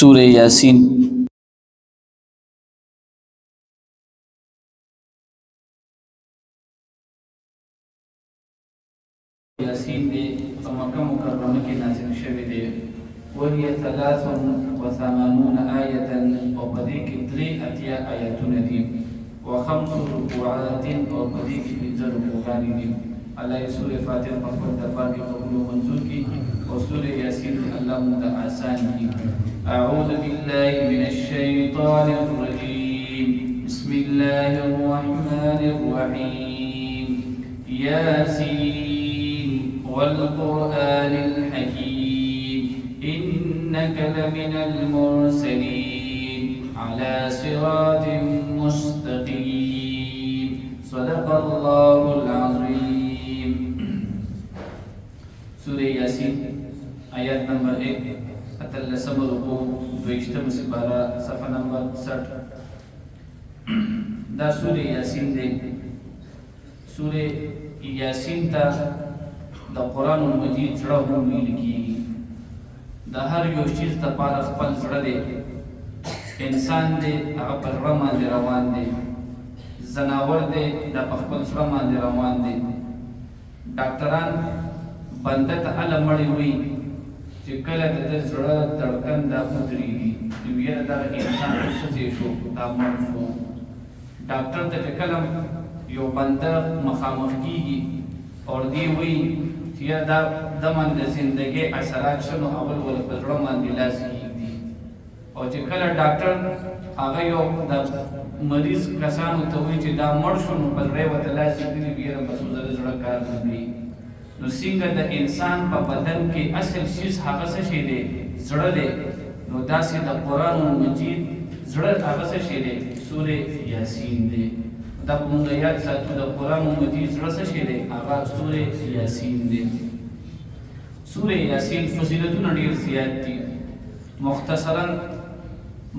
سورة یاسین یاسین دے مکہ مکرمہ کی نازل شوی دے وهي 83 آية وقديك 3 آياتون دي و5 ركوعات وقديك 5 ركوعان دي الله سورة فاتحة مقبول دربار کی قبول و منظور کی وسورة یاسین اللہ مدى آسان کی أعوذ بالله من الشيطان الرجيم بسم الله الرحمن الرحيم ياسين والقرآن الحكيم إنك لمن المرسلين على صراط مستقيم صدق الله العظيم سورة ياسين آيات نمبر 1 اتلسم رکو دویشتم سپارہ صفحہ نمبر 60 دا سورة یاسین دے سورة یاسین تا دا قرآن مجید زړه هم ویل کیږي دا هر یو چیز د پاره خپل زړه دی انسان دی هغه په زړه باندې روان دی زناور دی دا په خپل زړه باندې روان دی ډاکټران بنده ته هله مړی وي چې کله د زړه دړکن دا ودرېږي نو یاره دغه انسان څه شو دا مړ شو ډاکټر ته چې کله یو بنده مخامخ کیږي اور دی وی چې دا د من د زندګۍ اثرات شنو اول ول په زړه باندې لاس کیږي او چې کله ډاکټر هغه یو د مریض کسانو ته وی چې دا مړ شو نو په زړه وته لاس کیږي بیره په زړه کار کوي نو څنګه د انسان په بدن کې اصل شیز هغه څه شی دی زړه دی نو داسې د قرآن مجید زړه هغه څه شی دی سورة یاسین دی دا موږ یاد ساتو د قرآن مجید زړه څه شی دی هغه سورة یاسین دی سورة یاسین فضیلتونه ډېر زیات دي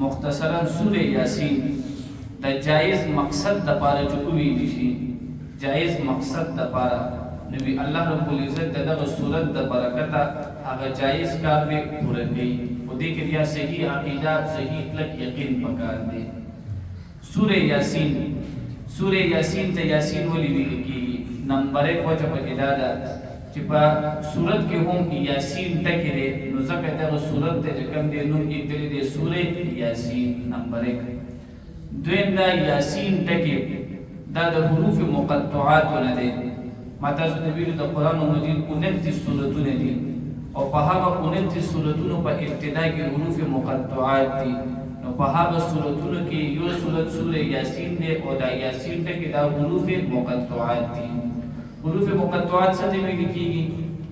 مختصرا سورة یاسین د جایز مقصد د پاره چوکوي دي شي جایز مقصد د پاره نبی الله رب العزت دغه صورت د برکت هغه جایز کار به پوره کوي او دې کې بیا صحیح عقیده صحیح کلک یقین پکار دی سورة یاسین ته یاسین ولې ویل کیږي نمبر 1 وجه پکې دا ده چې په صورت کې هم یاسین ټکی دی نو ځکه دغه صورت ته کوم دی نوم یې کړی دی سورة یاسین نمبر 1 دویم دا یاسین ټکی دا د حروف مقطعات نه دی ماته د ویلو د قرآن مجید 29 سورتونه دي او په هغه 29 سورتونو په ابتدا کې حروف مقطعات دي نو په هغه سورتونو کې یو سورت سورة یاسین دی او دا یاسین ته کې دا حروف مقطعات دي حروف مقطعات څه دی ویل کیږي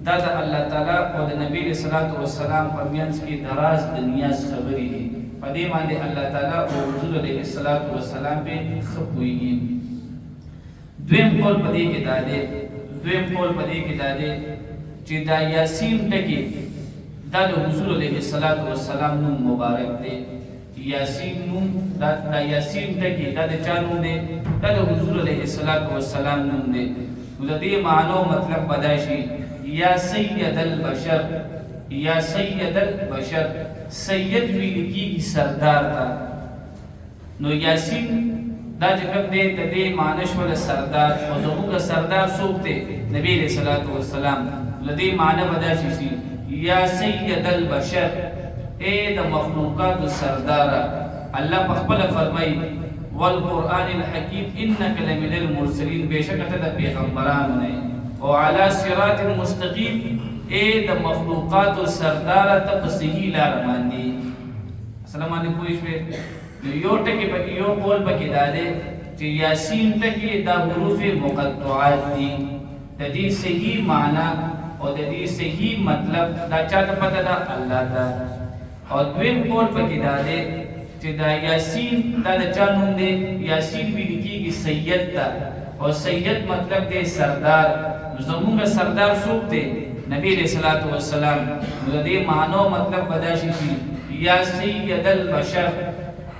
دا د الله تعالی او د نبی صلی الله علیه وسلم په میانس کې دراز د نیاز خبرې دي په دې باندې الله تعالی او رسول الله صلی الله علیه وسلم به خپويږي دویم قول په دې کې دا دی چې دا یاسین ټکی دا د حضور علیه السلام نوم مبارک دی یاسین نوم دا یاسین ټکی دا د چا نوم دی دا د حضور علیه السلام نوم دی نو د دې معنی مطلب بدای شي یا سید البشر سید ویل کیږي سردار تا نو یاسین دا چې کوم دی د دې معنی شول سردار او زموږ سردار څوک دی نبی رسول الله والسلام لدی معنی بدل شي یا سید البشر اے د مخلوقات سردار الله په خپل فرمای والقران الحکیم انک لمن المرسلین بشکته د پیغمبرانو نه او علی صراط مستقیم اے د مخلوقات سردار ته په صحیح لار باندې السلام علیکم پوښښ یو ټکی پکې یو قول پکې دا دی چې یاسین ټکی دا حروف مقطعات دي د دې صحیح معنی او د دې صحیح مطلب دا چاته پته ده الله ته او دویم قول پکې دا دی چې دا یاسین دا د چا نوم دی یاسین ویل کیږي سید ته او سید مطلب دی سردار زموږ سردار څوک دی نبی رسول الله والسلام د دې معنی مطلب بداشي یا سید البشر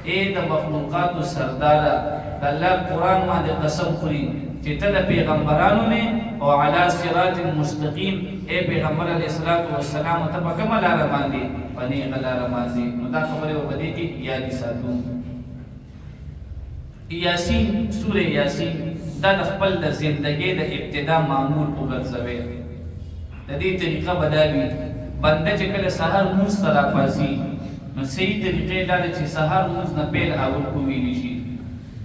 اے د مخلوقات سردار د الله قرآن باندې قسم خوري چې ته د پیغمبرانو نه او علی صراط مستقیم اے پیغمبر علیه الصلاۃ والسلام ته په کومه لار باندې پنی غلار باندې نو دا خبره وبدي کې یاد ساتو. یاسین سوره یاسین دا د خپل د زندګۍ د ابتدا معمول وګرځوي. د دې طریقه بداوي بنده چې کله سحر موږ سره پاسي نو صحیح طریقې دا چې سحر موږ نه پیل اول کوي نشي.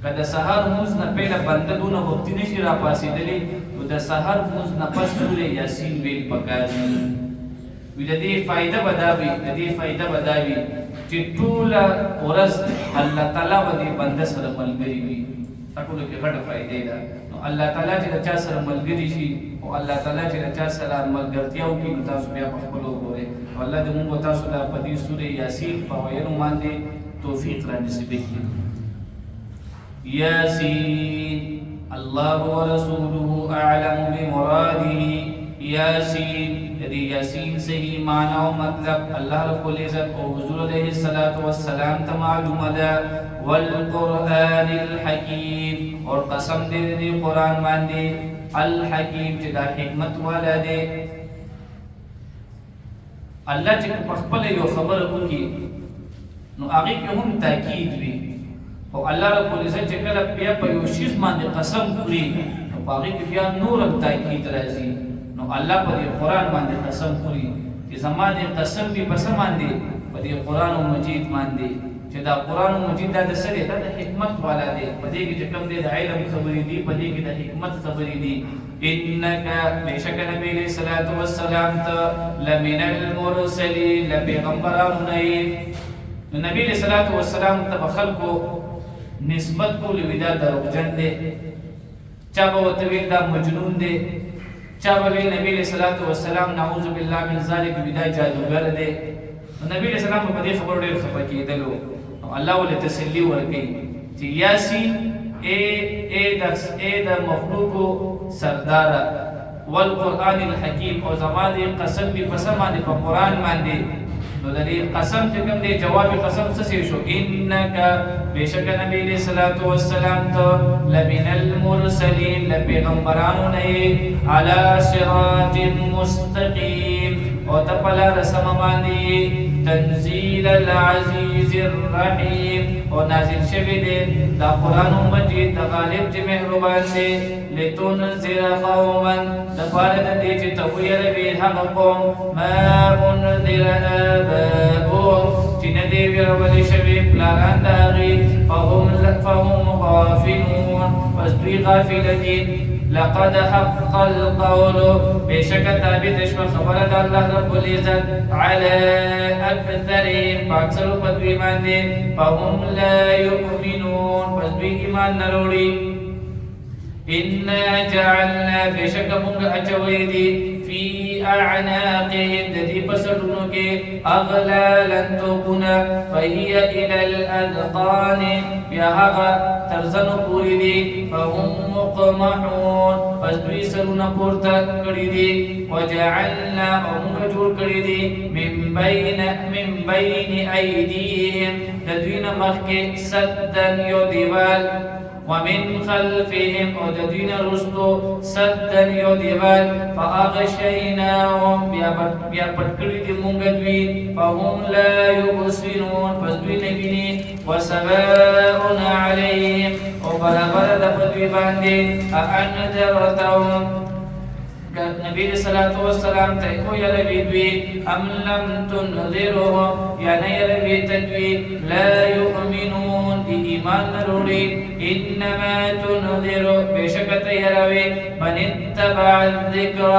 کله سحر موږ نه پیل بنده دونه وخت نشي را پاسېدلی نو د سحر موږ نه پس سوره یاسین ویل پکاري. وی د دې فائدہ بداوي چې ټول ورځ الله تعالی باندې بنده سره ملګری وي. ټول کې غټه فائدې ده. نو الله تعالی چې چا سره ملګری شي او الله تعالی چې چا سره ملګرتیا وکړي نو تاسو بیا په خپل وګورئ. الله دې موږ تاسو ته په دې سورې یاسین په ویلو باندې توفیق را نصیب کړي. یاسین الله ورسوله اعلم بمراده. یاسین دې یاسین صحیح معنی او مطلب الله رب العزت او حضور علیه الصلاۃ والسلام ته معلومه ده. والقرآن الحکیم اور قسم دې قرآن باندې الحکیم چې دا حکمت والا دی. الله چې په خپل یو خبره وکړي نو هغه کې هم تاکید وي او الله رب العزت چې کله بیا په یو شی باندې قسم خوري نو هغه کې بیا نور تاکید راځي. نو الله په دې قرآن باندې قسم خوري چې زمانه قسم به پس باندې په دې قرآن مجید باندې چې دا قرآن مجید دا د سره د حکمت والا دی. په دې کې چې کوم دی د علم خبرې دي په دې کې د حکمت خبرې دي. انک بشک نبی علیہ الصلوۃ والسلام ته لمن المرسلین لپیغمبرانو نه. نبی علیہ الصلوۃ والسلام ته خلکو نسبت کول ودا دروغجن دی. چا به وته ویل دا مجنون دی. چا به ویل نبی علیہ الصلوۃ والسلام نعوذ بالله من ذلک ودا جادوګر دی. نبی علیہ السلام په دې خبرو ډېر خفه کېدلو. الله ولې تسلی ورکړي چې یاسین اے د مخلوقو سردار والقرآن الحکیم او زمانه قسم به پس باندې په قرآن باندې نو د دې قسم چې کوم دی جواب قسم څه شو. انک بشک نبی علیہ الصلوۃ والسلام ته لمن المرسلین لپیغمبرانو نه علی صراط مستقیم او تپلا رسم باندې تنزیل العزیز الرحیم او نازل شوی دی دا قرآن مجید د غالب چې مهربان دی. لتنذر قوما د پاره د دې چې ته ویروي هغه قوم ما انذر آباؤهم چې نه دی ویرول شوي پلاران د هغې فهم غافلون پس دوی غافل دي. لقد حق القول بشك ثابت شو خبر الله رب العزت على اكثرهم فاكثر بدوي باندې فهم لا يؤمنون بس دوی ایمان نه وروړي. انا جعلنا بشك موږ اچوي دي في اعناقهم الذي پسړونو کې اغلالا توقنا فهي الى الاذقان بیا هغه ترزنو پوری دي. فهم مقمحون پس دوی سرونه پورته کړي دي. وجعلنا او موږ جوړ کړي دي من بین ایدیهم د دوی نه مخکې سدا یو دیوال ومن خلفهم او د دوی نه رستو سدا یو دیوال فاغشیناهم بیا پټ کړي دي موږ دوی. فهم لا یبصرون پس دوی نه ویني. وسواء علیهم او برابر د دوی باندې انذرتهم نبی علیہ الصلوۃ والسلام ته کو یلوی دوی ام لم تنذرهم یا نه یلوی تدوی لا یؤمنون دی ایمان نروړي. انما تنذر بشکت یلوی من اتبع الذکر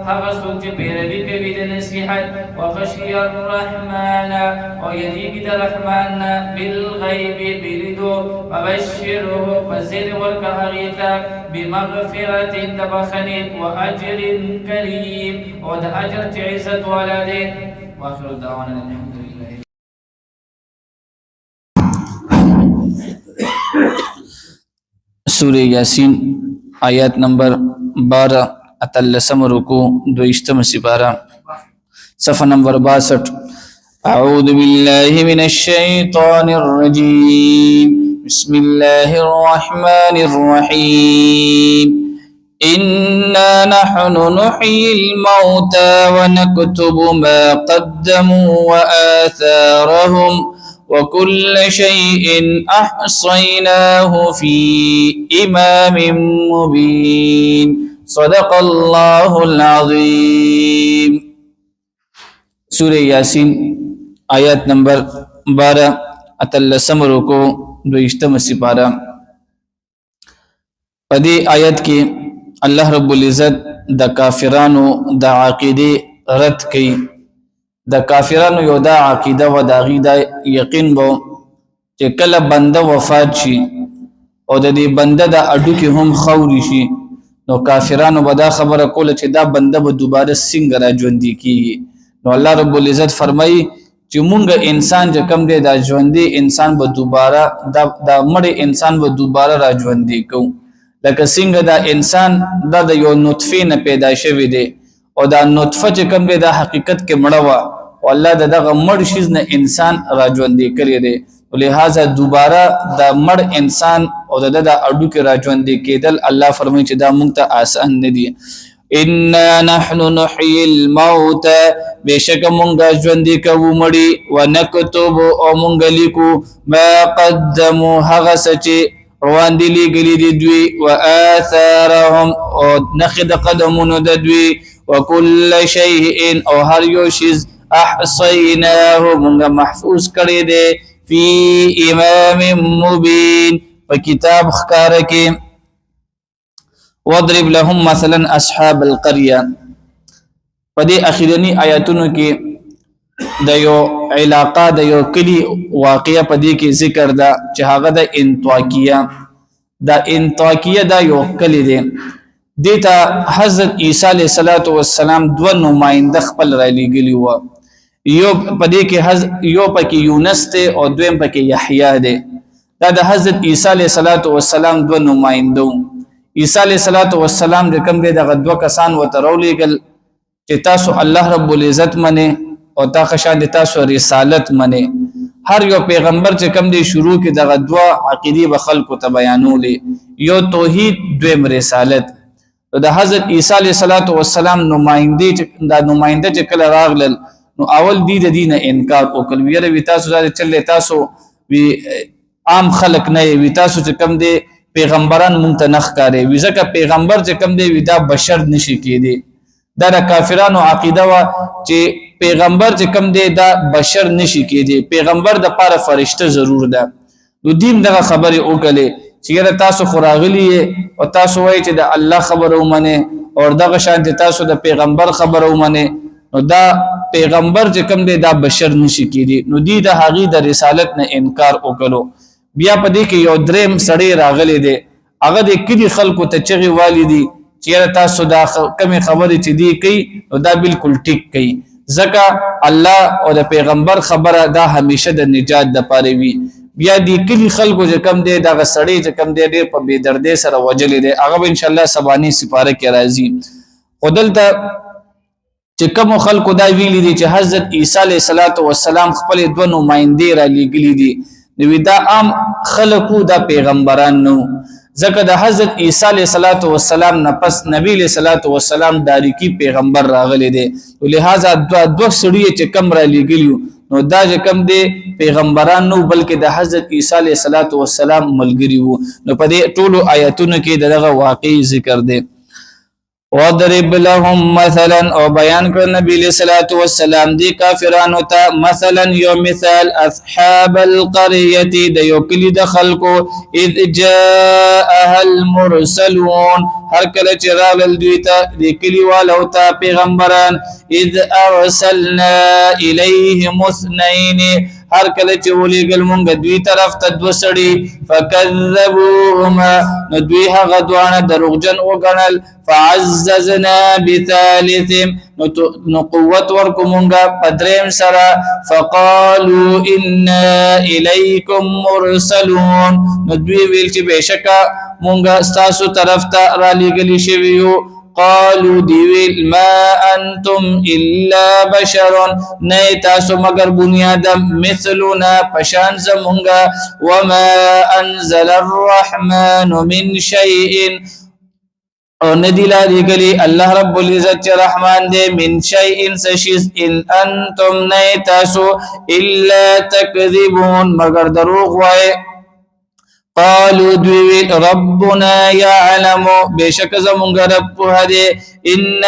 هغه څوک چې پیروي کوي د نصیحت. وخشی الرحمن او یریږي د رحمان بالغیب بلیدو. وبشره فزر ورکه هغې ته بمغفرة د بخښنې واجر کریم او د اجر چې عزت والا دی. واخر دعوانا الحمد لله. سورہ یاسین آیات نمبر 12 اتلسم رکو 22 سپارہ صفحہ نمبر 62. أعوذ بالله من الشيطان الرجيم بسم الله الرحمن الرحيم إنا نحن نحيي الموتى ونكتب ما قدموا وآثارهم وكل شيء أحصيناه في إمام مبين صدق الله العظيم. سورة ياسين آیات نمبر 12 اتلسم رکو دویشتم سپارہ. پدی آیت کی اللہ رب العزت د کافرانو د عقیده رد کی. د کافرانو یو دا عقیده و دا غیده یقین بو چې کله بنده وفات شي او د دې بنده د اډو کې هم خوري شي نو کافرانو به دا خبره کوله چې دا بنده به دوباره څنګه را ژوندي کیږي. نو الله رب العزت فرمایي چې مونږ انسان چې کم دی دا ژوندي انسان به دوباره دا مړ انسان به دوباره را ژوندي کو. لکه څنګه دا انسان دا د یو نطفه نه پیدا شوی دی او دا نطفه چې کم دی دا حقیقت کې مړه وا او الله دغه مړ شیز نه انسان را ژوندي کړی دی. لہذا دوباره دا مړ انسان او د اډو کې را ژوندي کېدل الله فرمایي چې دا مونږ ته آسان نه دی. إنا نحن نحيي الموتى بشك مونږه ژوندي کوو مړي ونكتب او مونږ لیکو ما قدموا هغه چې روان دي لګلي دي دوی وآثارهم او نخد قدمونو د دوی وكل شيء او هر یو شی احصيناه مونږه محفوظ کړی دی في إمام مبين په کتاب ښکار کې. وضرب لهم مثلا اصحاب القريه پدې اخیرنی آیاتونو کې د یو علاقه د یو کلی واقعیا پدې کې ذکر ده چې هغه د انطاکیه دا یو کلی دی. دیتا حضرت عیسی علیه السلام دو نماینده خپل را لېږلي وو. یو پدې کې یو پکې یونس ته او دویم پکې یحیی دی. دا د حضرت عیسی علیه السلام دو نماینده. عیسی علیہ السلام د کوم دی دغه دوه کسان وته راولېږل چې تاسو الله رب العزت منه او تا خشان د تاسو رسالت منه. هر یو پیغمبر چې کوم دی شروع کې دغه دوه عقیدې به خلکو ته بیانولې، یو توحید دویم رسالت. د حضرت عیسی علیہ السلام نماینده چې کله راغلل نو اول دی د دینه انکار وکړ. ویره وی تاسو دا چلې تاسو وی عام خلق نه وی تاسو چې کوم دی پیغمبران مونږ ته نخ کاری وی ځکه پیغمبر چې کم دی وی دا بشر نشي کېدی. دا د کافرانو عقیده وا چې پیغمبر چې کم دی دا بشر نشي کېدی، پیغمبر د پاره فرشته ضرور ده. نو دین دغه خبره وکړي چې تاسو خوراغلی او تاسو وایي چې د الله خبره ومنه او دغه شان تاسو د پیغمبر خبره ومنه نو دا پیغمبر چې کم دی دا بشر نشي کېدی. نو دی د هغه د رسالت نه انکار وکړو. بیا پدې کې یو دریم سړی راغلی دی، هغه د کلی خلکو ته چغې والی دي چې تاسو دا کمی خبرې چې دی کوي نو دا بالکل ټیک کوي ځکه الله او د پیغمبر خبره دا همیشه د نجات د پاره وي. بیا دی کلی خلکو چې کم دی دا سړی چې کم دی ډېر په بې دردۍ سره وجلې دی، هغه ان شاء الله سباني سپاره کې راځي. خودلته چې کوم خلکو دا ویلي دي چې حضرت عیسی علیه السلام خپل دوه نماینده را لېږلي دي نو دا عام خلقو دا پیغمبران نو ځکه د حضرت عیسی علیه السلام نه پس نبی علیه السلام داریکی پیغمبر راغلی دی. لہذا دوه سړي چې کم را لېږلي نو دا چې کم دی پیغمبران نو بلکې د حضرت عیسی علیه السلام ملګري وو. نو په دې ټولو آیاتونو کې دغه واقعي ذکر دی. وضرب لهم مثلا او بیان کړ نبی علیہ الصلوۃ والسلام دی کافرانو ته مثلا یو مثال اصحاب القريه د یو کلی د خلکو اذ جاءها المرسلون هر کله چې راغلل دوی ته د کلی والو ته پیغمبران اذ ارسلنا الیهم اثنین هر کله چې ولېږل مونږ دوی طرف ته دوه سړي فکذبوهما نو دوی هغه دواړه دروغجن وګڼل فعززنا بثالث نو قوت ورکو مونږه په دریم سره فقالوا انا الیکم مرسلون نو دوی ویل چې بشکه مونږه ستاسو طرف ته را لېږلي شوي یو قالوا دیویل ما انتم الا بشر نه تاسو مگر بنیادم مثلنا پشان زمونگا وما انزل الرحمن من شيء او ندی لا دیگلی الله رب العزت رحمان دے من شیء سشیز ان انتم نه تاسو الا تکذبون مگر دروغ وای قالوا دوی ربنا يعلم بشک زمونږ رب په دې ان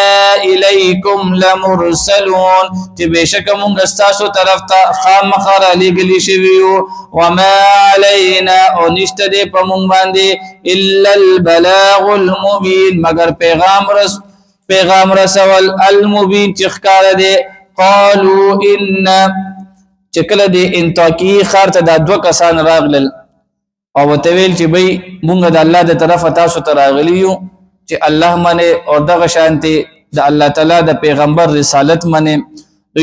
الیکم لمرسلون چې بشک مونږ ستاسو طرف ته خامخر لګلی شویو وما علينا او نشته دې په مونږ باندې الا البلاغ المبين مگر پیغام رسول المبين چې ښکار دې قالوا ان چکل دې انتاکی خارته د دوه کسان راغلل او وتویل چې بای مونږ د الله د طرفه تاسو ته راغلیو چې الله منه او دغه شانتي د الله تعالی د پیغمبر رسالت منه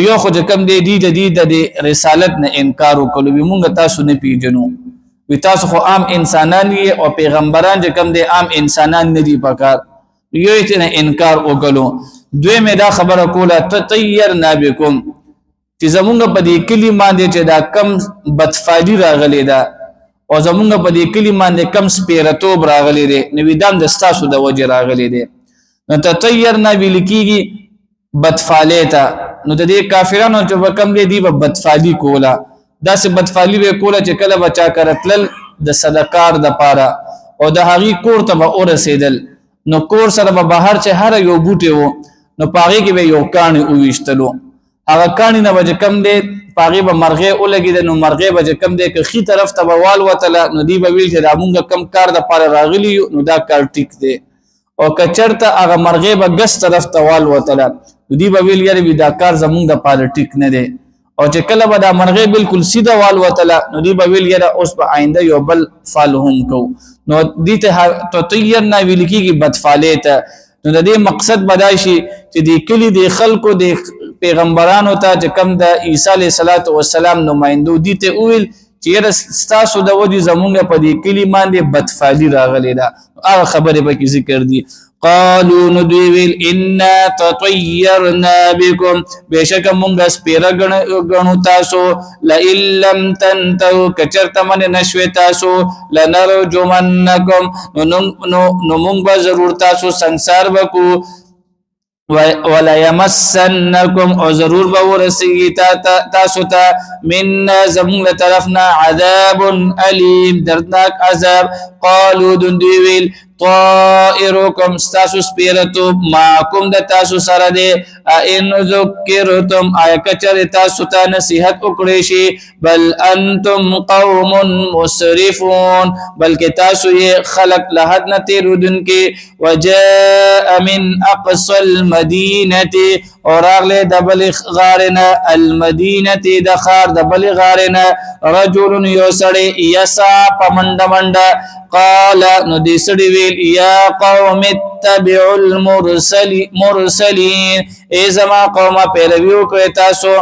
یو خو کوم دی د رسالت نه انکار وکړو مونږ تاسو نه پیژنو وی تاسو خو عام انسانان او پیغمبران چې کوم دی عام انسانان نه دی پکار یو یې نه انکار وکړو دوی مې دا خبره کوله تطيرنا بكم چې زمونږ په دې کلی باندې چې دا کم بدفالی راغلی دا او زمونږ په دې کلی باندې کم سپیرتوب راغلی دی نو ویدام د ستاسو د وجه راغلی دی نو تطیرنا ویل کیږي بدفالی ته نو د دې کافرانو چې کم دی په بدفالی کوله داسې بدفالی به کوله چې کله بچا کرتل د صدقار د پاره او د هغې کور ته به ورسېدل نو کور سره به بهر چې هر یو بوټی و نو په هغې کې به یو کاڼي وویشتلو هغه کاڼي نه به چې کم دی پاغي به مرغه ولګید نو مرغه به کم دی که خي طرف ته بوال وتله نو دی به ویل چې دا مونږ کم کار د پاره راغلی نو دا کار ټیک دی او کچرته هغه مرغه به ګس طرف ته وال وتله نو دی به ویل یاره دا کار زمونږ د پاره ټیک نه دی او چې کله به دا مرغه بالکل سیده وال وتله نو دی به ویل یاره اوس به آینده یو بل فال هم کو نو دی ته تطیرنا ویل کیږي بدفالی ته نو د دې مقصد بدای شي چې د کلی د خلکو د پیغمبرانو ته چې کم د عیسی علیه السلام نمایندو دي ته ویل چې ستاسو د وجې زمونږ په دې کلي باندې بدفالي راغلی ده هغه خبرې پکې ذکر دي قالوا ندوی ویل انا تطيرنا بكم بشک مونږ سپیره غنو تاسو لئن لم تنتهوا کچرته من نشوي تاسو لنرجمنکم نو مونږ به ضرور تاسو ਸੰسار وکو ولا يمسنكم او ضرور به ورسیږي تاسو ته من زمون طرفنا عذاب الیم دردناک عذاب قالوا دوی ویل طائركم استاسو سپیرتو معكم د تاسو سره دی ان ذکرتم کچر تاسو ته نصیحت وکړی شي بل انتم قوم مسرفون بلکې تاسو یې خلق لحد نه تیرودونکي وجاء من اقصى المدينه اور اغله د بل غارنا المدينه د خار د بل غارنا رجل يسړي يسا پمند قال نو دې سړي ویل یا قوم اتبعوا المرسلين ای زما قومه پیروي وکړئ تاسو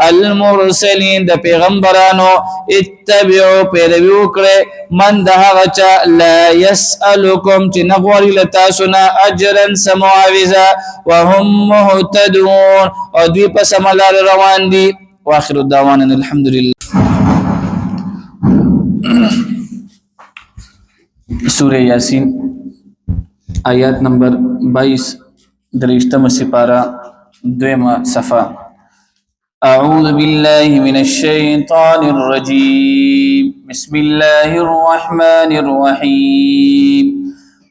المرسلين د پیغمبرانو اتبعوا پیروي وکړئ من د هغه چا لا يسألكم چې نغوري له تاسو نه اجرا سمعاوزه وهم مهتدون او دوی په سم لار روان دي واخر الدعوانا الحمد لله سورہ یاسین آیات نمبر 22 درشتم سپارہ دویمہ صفحہ اعوذ باللہ من الشیطان الرجیم بسم اللہ الرحمن الرحیم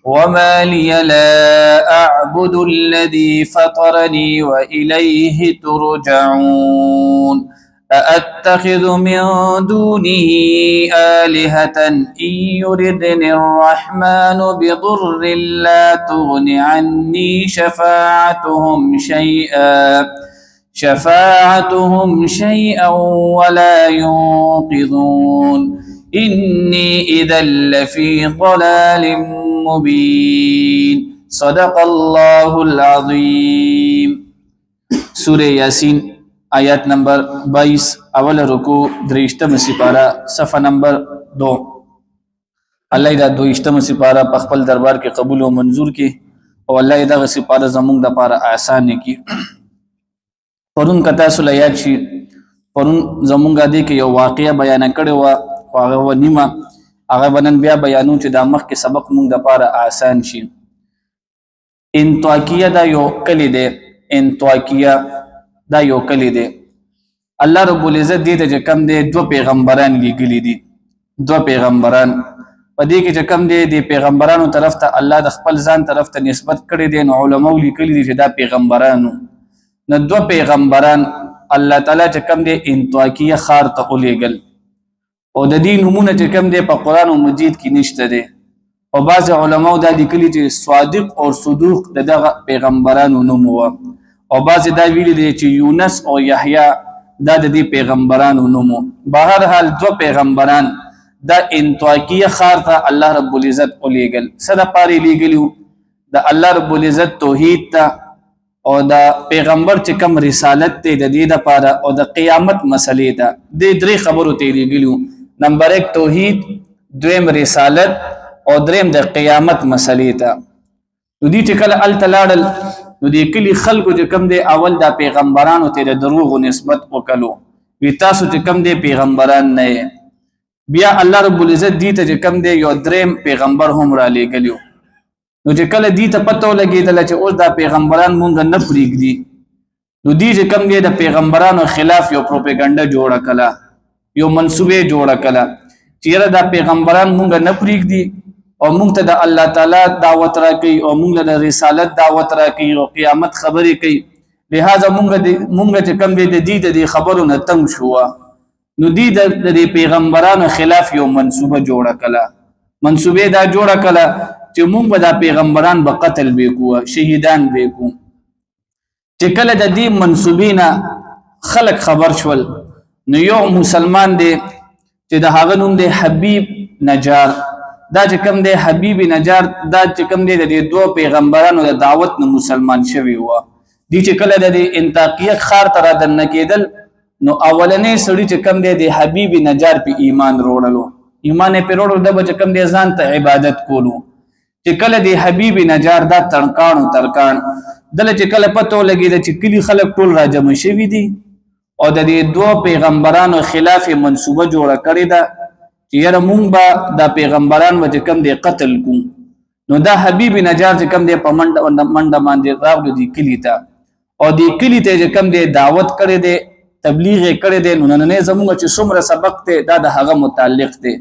وما لي لا أعبد الذي فطرني وإليه ترجعون أأتخذ من دونه آلهة إن يردني الرحمن بضر لا تغن عني شفاعتهم شيئا ولا ينقذون إني إذا لفي ضلال مبين صدق الله العظيم سورة ياسين آیات نمبر 22 اول رکو درشتم سپارہ صفحہ نمبر 2 اللہ دا دوشتم سپارہ په خپل دربار کې قبول او منظور کې او الله دغه سپاره زمونږ د لپاره آسان کی. پرون کتا سول یاد شي پرون زمونږ د کې یو واقعیا بیان کړي و هغه و نیمه هغه بنن بیا بیانو چې د مخ کې سبق مونږ د لپاره آسان شي. انطاکیه دا یو کلی دی، انطاکیه دا یو کلی دی. الله رب العزت دې ته چې کم دی دو پیغمبران لېږلي دي، دو پیغمبران. په دې کې چې کم دی د پیغمبرانو طرف ته الله د خپل ځان طرف ته نسبت کړی دی، نو علماو لیکلي دي چې دا پیغمبرانو نو دو پیغمبران الله تعالی چې کم دی انطاکیه ښار ته ولېږل او د دې نومونه چې کم دی په قرآن مجید کې نشته دی. او بعض علماو دا لیکلي چې صادق او صدوق د دغه پیغمبرانو نوم و، او بعض دا ویلي دی چې یونس او یحیی دا د دې پیغمبرانو نوم و. بهر حال دو پیغمبران دا انطاکیه ښار ته الله رب العزت ولېږل. څه دپاره یې لېږلي د الله رب العزت توحید ته او د پیغمبر چې کم رسالت دی د دې دپاره او د قیامت مسلې ته. دې درې خبرو ته یې لېږلي: نمبر 1 توحید، دویم رسالت او دریم د قیامت مسلې ته. نو دې چې کله هلته لاړل نو دې کلي خلکو چې کم دی اول دا پیغمبرانو ته د دروغو نسبت وکړو، وی تاسو چې کم دی پیغمبران نه یې. بیا الله رب العزت دې ته چې کم دی یو دریم پیغمبر هم را لېږلی. نو چې کله دې ته پته ولګېدله چې اوس دا پیغمبران مونږ نه پرېږدي، نو دې چې کم دی د پیغمبرانو خلاف یو پروپیګنډه جوړه کړه، یو منصوبې جوړه کړه چې یاره دا پیغمبران مونږ نه پرېږدي او مونږ ته د الله تعالی دعوت راکوي او مونږ له د رسالت دعوت راکوي او قیامت خبرې کوي. لہذا مونږ چې کم دی د دې د دې خبرو نه تنګ شوه. نو دې د دې پیغمبرانو خلاف یو منصوبه جوړه کړه، منصوبې دا جوړه کړه چې مونږ به دا پیغمبران به قتل به کوو، شهیدان به کوو. چې کله د دې منصوبې نه خلق خبر شول نو یو مسلمان دی چې د هغه نوم دی حبیب نجار. دا چې کم دی حبیب نجار دا چې کم دی د دې دوه پیغمبرانو د دعوت نه مسلمان شوی و. دې چې کله د دې انطاکیه ښار ته را دننه کېدل نو اولنې سړي چې کم دی د حبیب نجار په ایمان وروړلو، ایمان یې پرې وروړلو، د به چې کم دی ځان ته عبادت کولو. چې کله د حبیب نجار دا ترکان دله چې کله پته ولګېده چې کلي خلک ټول را جمع شوي دي او د دې دوه پیغمبرانو خلاف منصوبه جوړه کړې ده چې یاره مونږ به دا پیغمبران به چې کم دی قتل کوو. نو دا حبیب نجار چې کم دی په منډه باندې راغلو دې کلي ته او دې کلي ته چې کم دی دعوت کړی دی، تبلیغ یې کړی دی. نو نننی زمونږ چې څومره سبق دی دا د هغه متعلق دی.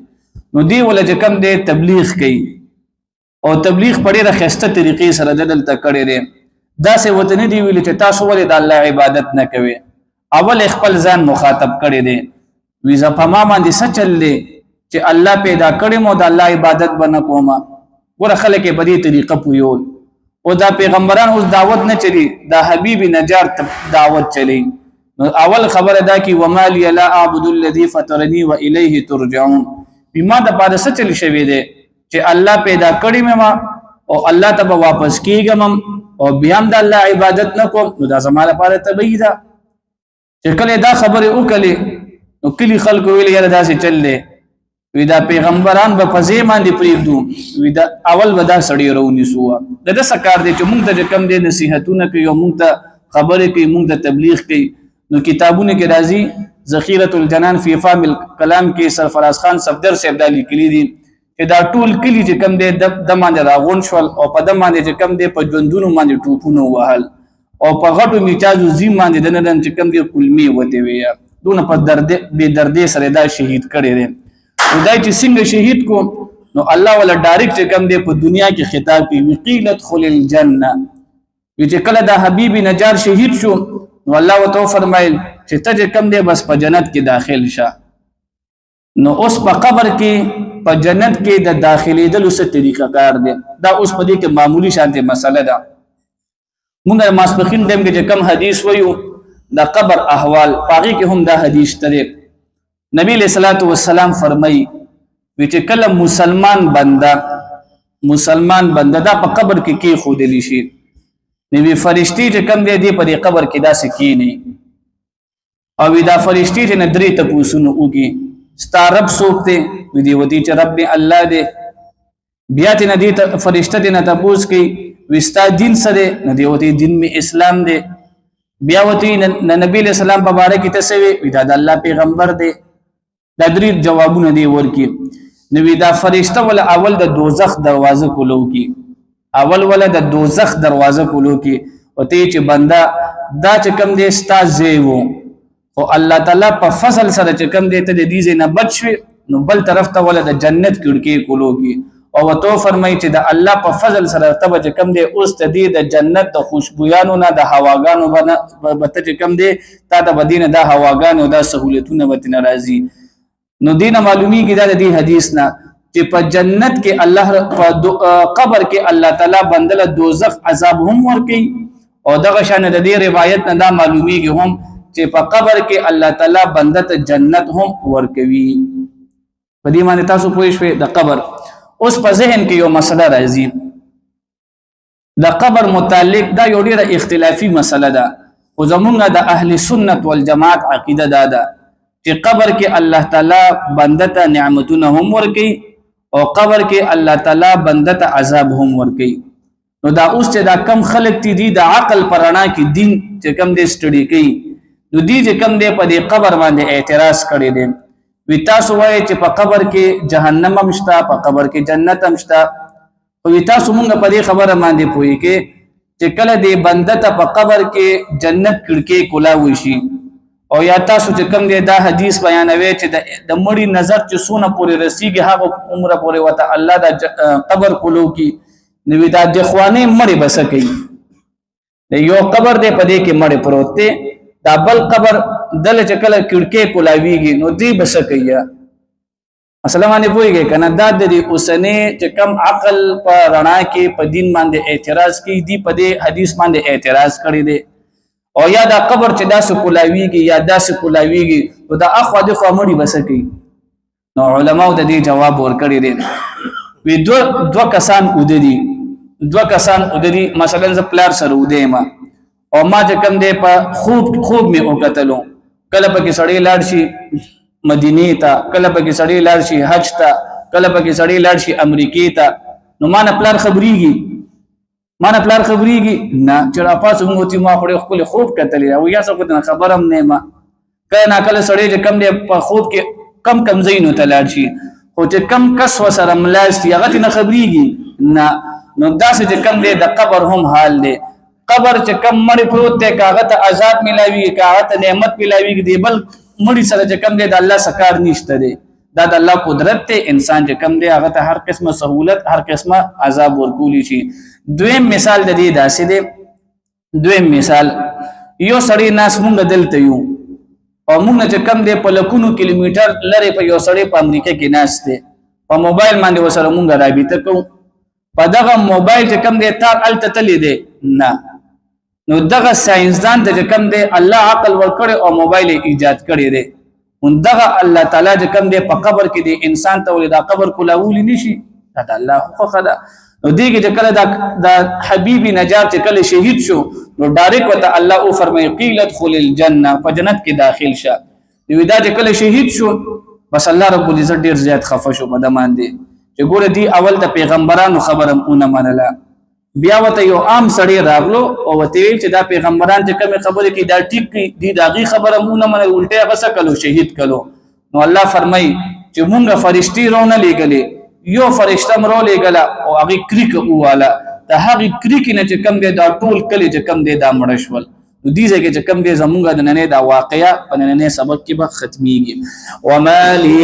نو دې وله چې کم دی تبلیغ کوي او تبلیغ په ډېره ښایسته طریقې سره دلته کړی دی. داسې ورته نه دي ویلي چې تاسو ولې د الله عبادت نه کوئ، اول خپل ځان مخاطب کړی دی. وی زه په ما باندې څه چل دی چې الله پیدا کړی مو د الله عبادت به نه کومه. ګوره خلک یې په دې طریقه پوهول او دا پیغمبران اوس دعوت نه چلی، دا حبیب نجار دعوت چلی. نو اول خبره دا کی وما لی لا اعبد الذی فطرنی و الیه ترجعون. بما د پاره څه چل شوی دی چې الله پیدا کړی مې ما او الله ته واپس کیږم او بیا هم د الله عبادت نه کوم. نو دا زما لپاره طبیعي ده. چې کله دا خبره وکړي نو کلی خلکو ویل یاره داسې چل دی، وی دا پیغمبران به په ځای باندې پرېږدو، وی دا اول به دا سړی راونیسو. د ده څه کار دی چې مونږ ته چې کم دی نصیحتونه کوي او مونږ ته خبرې کوي، مونږ ته تبلیغ کوي. نو کتابونه کې راځي ذخیرة الجنان فی فهم الکلام کې سرفراز خان صفدر صاحب دا لیکلي دي چې دا ټول کلي چې کم دی د باندې راغونډ شول او په ده باندې چې کم دی په ژوندونو باندې ټوپونه ووهل او په غټو میچازو زیم باندې دننه چې کم دی کلمې وتې وې. دونه په بې دردۍ سره دا شهید کړی دی. نو دا چې څنګه شهید کو نو الله ولا ډایرکټ چې کم دی په دنیا کې خطاب کوي وقیل ادخل الجنه. چې کله دا حبیب نجار شهید شو نو الله وتو فرمایل چې ته چې کم دی بس په جنت کې داخل شه. نو اوس په قبر کې په جنت کې د داخلېدلو څه طریقه کار دی دا اوس په دې کې معمولی شانتې مسله ده. مونږ د ماسپښین ټایم کې چې کم حدیث ویو د قبر احوال پاغي کې هم دا حدیث ترې نبی علیہ الصلوۃ والسلام فرمایي چې کله مسلمان بنده دا په قبر کې خودلی شي نو فرشتي چې کم دی په دې قبر کې دا سکینی او دا فرشتي چې ندري ته پوسونو وږي ستا رب څوک دی وی دی ودی چې رب الله دی بیا ته ندی فرشتہ دې نه تاسو کوي وستا دین سره ندی وته دین می اسلام دی بیا وته نبی له سلام په باره کې تسوي دا د الله پیغمبر دی دا درې جوابونه دی ورکی نو دا فرشتہ ول اول د دوزخ دروازه کولو کی اول ول د دوزخ دروازه کولو کی وته چې بندا دا چې کم دی ستا زیو او الله تعالی په فضل سره چې کم دی ته د دې نه بچوي نو بل طرف ته ول د جنت کړکې کولو کی او تو فرمای چې د الله په فضل سره تب چې کم دی اوس ته دی د جنت د خوشبویانو نه د هواګانو بته چې کم دی تا د بدینه د هواګانو د سہولتونو وته ناراضي نو دینه معلومی کی دا د دې حدیث نه چې په جنت کې الله په قبر کې الله تعالی بندله دوزخ عذاب هم ورکي او دغه شان د دې روایت نه دا معلومیږي هم چې په قبر کې الله تعالی بنده ته جنت هم ورکوي په دې باندې تاسو پوه شئ د قبر اوس په ذهن کې یو مسله راځي د قبر متعلق دا یو ډیره اختلافي مسله ده خو زمونږ د اهل سنت والجماعت عقیده ده چې قبر کې الله تعالی بنده ته نعمتونه هم ورکي او قبر کې الله تعالی بنده ته عذاب هم ورکي نو دا اوس چې دا کم خلق دي د عقل پرانا کې دین چې کم دې سټډي کوي نو دې چې کم دې په دې قبر باندې اعتراض کړی دي وی تاسو وایي چې په قبر کې جهنم هم شته په قبر کې جنت هم شته او وی تاسو مونږ په دې خبره باندې پوي کې چې کله دې بنده ته په قبر کې جنت کړکې کولا وشي او یا تاسو چې کوم دې دا حدیث بیانوي چې د مړی نظر چې سونه پورې رسیږي هغه عمره پورې وته الله د قبر کولو کې نو دا د خوانه مړی بس کوي یو قبر دې په دې کې مړی پروت دی دا بل قبر دل چکل کړکې کولاویږي نو دی بس کوي مثلا باندې پويږي کنه دا د اوسنه چې کم عقل په رڼا کې په دین باندې اعتراض کوي دی په دې حدیث باندې اعتراض کړی دی او یا دا قبر چې دا سکولاویږي یا دا سکولاویږي نو دا اخو د خو مړي بس کوي نو علماء د دې جواب ورکړي دي وی دو کسان ودري مثلا ز پلار سره ودېما او ما چې کم دی په خوب می وکتلو کله پکې سړی لاړ شي مدینه ته کله پکې سړی لاړ شي حج ته کله پکې سړی لاړ شي امریکې ته نو ما نه پلار خبريږي نه چې را پاسو موږ ته ما خپل خوب کتلې او یا څه کو خبرم نه ما کله سړی چې کم دی په خوب کې کم زینو ته لاړ شي او چې کم کس وسره ملاست هغه نه خبريږي نه نو داسې چې کم دی د قبر هم حال دی قبر چې کم مړی پروت دی کاغه ته عذاب ملاوي کاغه ته نعمت ملاوي دی بل مړی سره چې کم دی د الله سکار نشته دی دا د الله قدرت ته انسان چې کم دی هغه ته هر قسمه سہولت هر قسمه عذاب ورکولی شي دویم مثال د دې داسې دی دویم مثال یو سړی ناس مونږ دلته یو او مونږ چې کم دی په لکونو کیلومتر لري په یو سړی په امریکا کې ناس دی په موبایل باندې وسره مونږ رابطه کوو په دغه موبایل چې کم دی تار الته تللی دی نه نو دغه ساينسدان ته کم دی الله عقل ورکړي او موبایل ایجاد کړي دی دغه الله تعالی چې کم دی په قبر کې دی انسان ته ولدا قبر کولاول نشي دا الله حقوق ده نو دیږي چې کله دا حبيبي نجار چې کله شهید شو نو ډایرک وته الله او فرمایي قیل ادخل الجنه په جنت کې داخل شه دی دا چې کله شهید شو بس الله رب العزت ډیر زیات خفه شو په دمان دی چې ګوره دی اول د پیغمبرانو خبرم اون منله بیا وته یو عام سړی راغلو او وته چې دا پیغمبران چې کوم خبره کې دا ټیک دی داغي خبره مونږ نه الټه غسه کلو شهید کلو نو الله فرمای چې مونږه فرشتي رونه لګلې یو فرشته مرو لګلا او هغه کریک واله د هغه کریک نه چې کم دی دا ټول کلی چې کم دی دا مړشول نو دې ځکه چې کم دی زمونږ د نننې دا واقعیا په نننې سبق کې به ختميږي وما لي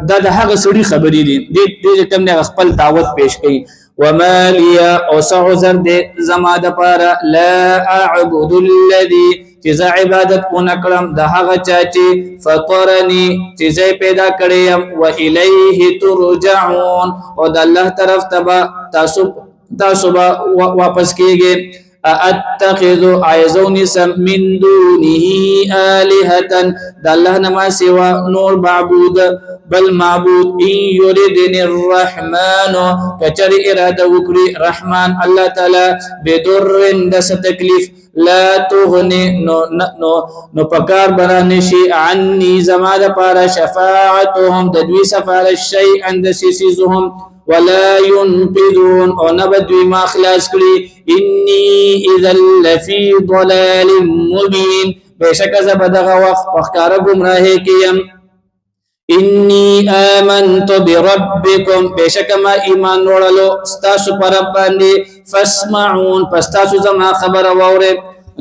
دا د هغه سړي خبرې دي دې کم دی خپل دعوت پیش کړي وما لي او سعذر دې زما د پاره لا اعبد الذي چې ز عبادت کو نکړم د هغه چا چې فطرني چې زې پیدا کړم و الیه ترجعون او د الله طرف ته تاسو واپس کیږي اتخذ عايزوني من دونه آلهة د الله نما سوا نور معبود بل معبود ان يردني الرحمن کچر اراده وکړي رحمان الله تعالی بدر دس تکلیف لا تغني نو پکار بنانه شي عني زما د پاره شفاعتهم د دوی سفارش شيئا د سيسهم ولا ينقذون او نبدوی ما خلاص کړي اني اذا لفي ضلال مبين بشک زبدغه وخت پخکار گمراهی کیم اني آمنت بربكم بشک ما ایمان وړلو استاسو پر باندې فاسمعون پستاسو زما خبر ووره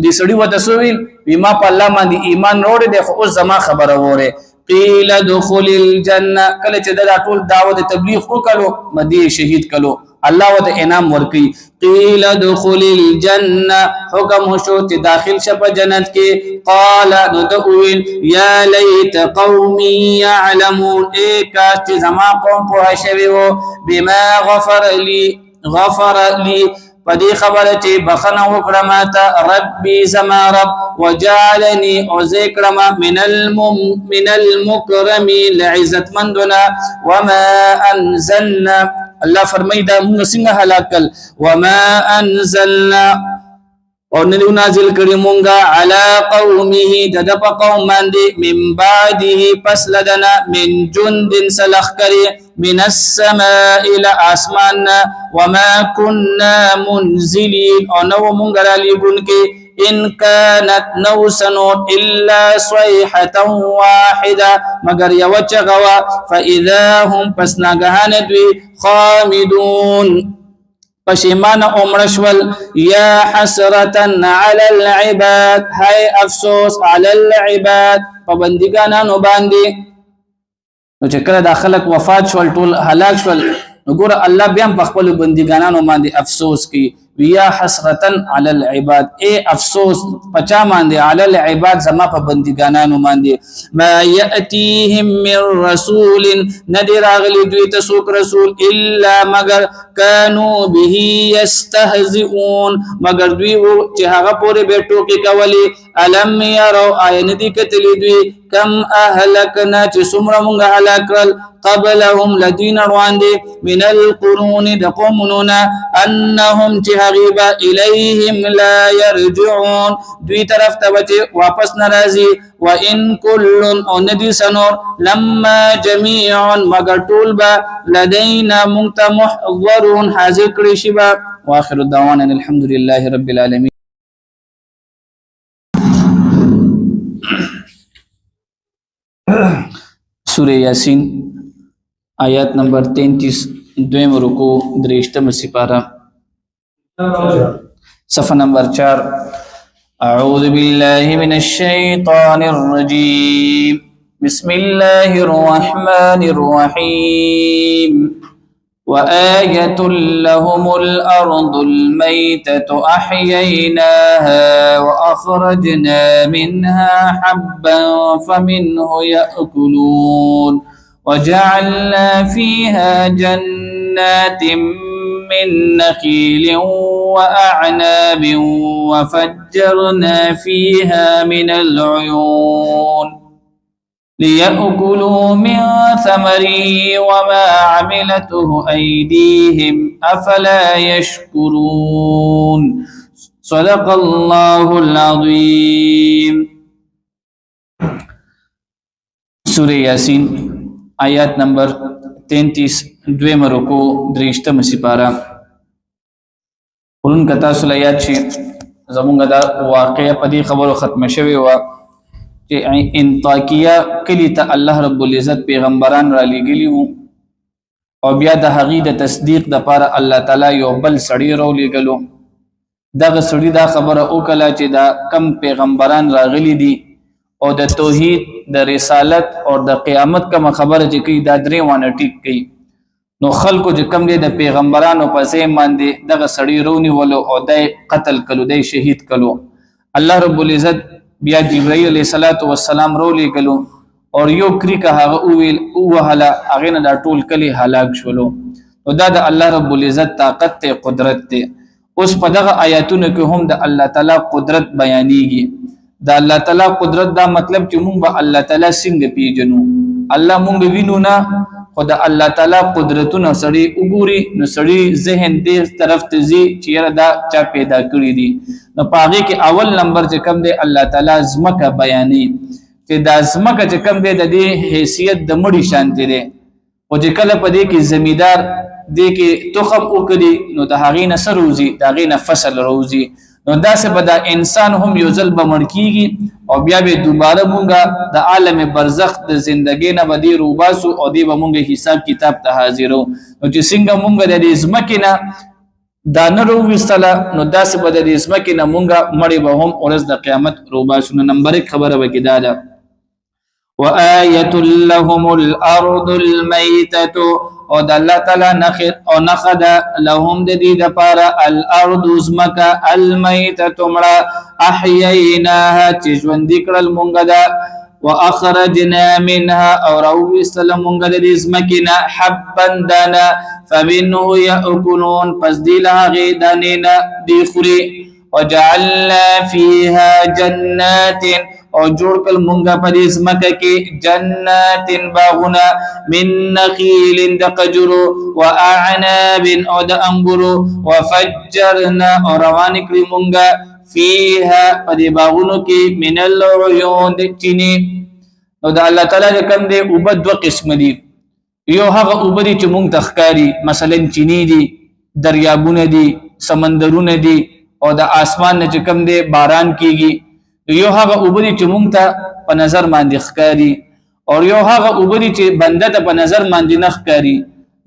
دې سړی وته سویل بما په الله باندې ایمان وروړي د خو زما خبر ووره قیل دخل الجنه کله چې دا ټول دعوت تبلیغ وکړو مدي شهید کړو الله وت انعام ورکي قیل دخل الجنه حکم شو چې داخل شپ جنت کې قال ندعوین یا لیت قومي يعلمون کاش چې زما قوم په شوی وو بما غفر لي پدې خبره چې بخنه وکړه ماته ربي زما رب وجعلني او ذکر من المكرمين لعزت مندنا وما انزلنا الله فرمای دا موږ څنګه هلاکل وما انزلنا او نو نازل کړي مونږه علی قومه د په قوم باندې من بعده پس لدنا من جند سلخکری من السماء الى اسمان وما كنا منزلين او نو مونږ را لګونکي ان كانت نوسنو الا صيحه واحده مگر یو چغوا فاذا هم پس ناګهان دوی خامدون پشیمان عمرشول یا حسرتا علی العباد هاي افسوس علی العباد پابندگانانو باندې نو چې کله د خلک وفات شول ټول هلاک شول نو ګوره الله بیا په خپل بندگانانو باندې افسوس کوي ویا حسرتا علی العباد افسوس پچا باندې علی العباد زما په بندگانانو باندې ما یاتیهم من رسول ندر اغلی دوی ته سوک رسول الا مگر كانوا به يستهزئون مگر دوی چې هغه پورې بیٹو کې کولی الم يروا عین دي کتلی دوی کم اهلکنا چې څومره مونږه هلاکل قبلهم لدين رواندي من القرون دقومون انهم تهغيبا اليهم لا يرجعون دوی طرف ته بچي واپس ناراضي وان كل اندي سنور لما جميع مگر طول با لدينا محضرون حاضر کړي شبا واخر الدعوانا الحمد لله رب العالمين سورہ یاسین آیات نمبر 33 دویم رکو دریشتم سپارہ صفحہ نمبر 4 اعوذ باللہ من الشیطان الرجیم بسم اللہ الرحمن الرحیم وآية لهم الأرض الميتة أحييناها وأخرجنا منها حبا فمنه يأكلون وجعلنا فيها جنات من نخيل وأعناب وفجرنا فيها من العيون ليأكلوا من ثمره وما عملته أيديهم أفلا يشكرون صدق الله العظيم سورہ یاسین آیات نمبر 33 دویم رکو دریشتم سپارہ قرآن کتا سلیات شي زمونږ دا واقعه پدی خبرو ختم شوی و چې انطاکیه کلی ته الله رب العزت پیغمبران را لېږلي وو او بیا د هغې د تصدیق دپاره الله تعالی یو بل سړی را ولېږلو دغه سړي دا خبره وکړه چې دا کم پیغمبران راغلي دي او د توحید د رسالت او د قیامت کومه خبره چې کوي دا درې وانه ټیک کوي نو خلکو چې کم دی د پیغمبرانو په ځای باندې دغه سړی رونیولو او دی قتل کړو دی شهید کړو الله رب العزت بیا جبرائیل علیہ الصلوۃ والسلام رو لګلو او یو کریکه هغه اویل او وهلا هغه نه دا ټول کلی هلاک شولو او دا د الله رب العزت طاقت ته قدرت ته اوس په دغه آیاتونو کې هم د الله تعالی قدرت بیانېږي د الله تعالی قدرت دا مطلب چې مونږ به الله تعالی څنګه پیژنو الله مونږ وینو نه خو د الله تعالی قدرتونه سړی وګوري نو سړی ذهن دې طرف ته ځي چې دا چا پیدا کړی دي نو پاغي کې اول نمبر چې کم دی الله تعالی زمکه بیانې چې دا زمکه چې کم دی د دې حیثیت د مړی شانتی دی او چې کله په دې کې زمیدار دې کې تخم وکړي نو د هغې نه څه روزي د هغې نه فصل روزي نو داسې به دا انسان هم یو ځل به مړ کېږي او بیا به دوباره مونږ د عالم برزخ د زندګۍ نه به دې روباسو او دې به مونږ حساب کتاب ته حاضرو نو چې څنګه مونږ د دې ځمکې نه دا نه روویستله نو داسې به د دې ځمکې نه مونږ مړې به هم ورځ د قیامت روباسو نو نمبر 1 خبره به کې دا ده وآية لهم الأرض الميتة او د الله تعالی نخد لهم د دې لپاره الارض زمکا المیتة مړه احییناها چې ژوند کړل مونږ دا واخرجنا منها او راوستل مونږ د دې زمکینا حبا دانا فمنه يأكلون پس دی لهغه دانینا دی خوري وجعلنا فيها جنات او جوړ کل مونږه په دې زمکه کې جنات باغونه من نخيل دقجر واعناب او د انګور وفجرنا او روان کړی مونږه فيها په دې باغونو کې من العيون د چینی نو د الله تعالی کوم دې وبد دو قسم دي یو هغه وبدي چې مونږ تخکاری مثلا چینی دي دریابونه دي سمندرونه دي او د اسمان نه چې کوم دې باران کیږي یو هغه وبدي چې مونږ ته په نظر باندې ښکاری او یو هغه وبدي چې بنده ته په نظر باندې نه ښکاری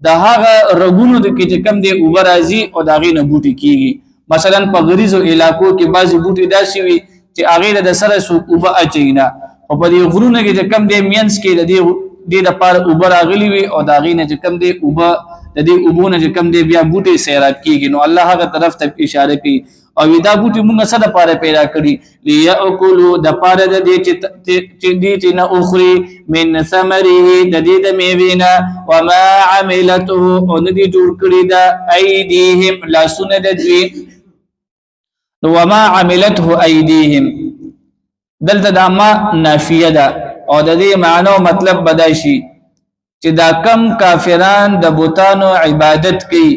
د هغه رګونو د کې چې کم دی اوبه راځي او د هغې نه بوټي کېږي مثلا په غریزو علاقو کې بعضې بوټي داسې وي چې هغې د سره څوک اوبه اچوي نه او په دې غرونو کې چې کم دی منځ کې د دې دپاره اوبه راغلي وي او د هغې نه چې کم دی اوبه د دې اوبو نه چې کم دی بیا بوټي سیراب کېږي نو الله هغه طرف ته اشاره کوي او دا بوټي مونږ څه دپاره پیدا کړي لیاکلو دپاره د دې چې دې چې نه اخري من ثمره د دې د میوې نه وما عملته او نه دې جوړ کړي د ایدیهم لاسونه د دوی نو وما عملته ایدیهم دلته دا ما نافیه ده او د دې معنی او مطلب بدای شي چې دا کم کافران د بوتانو عبادت کوي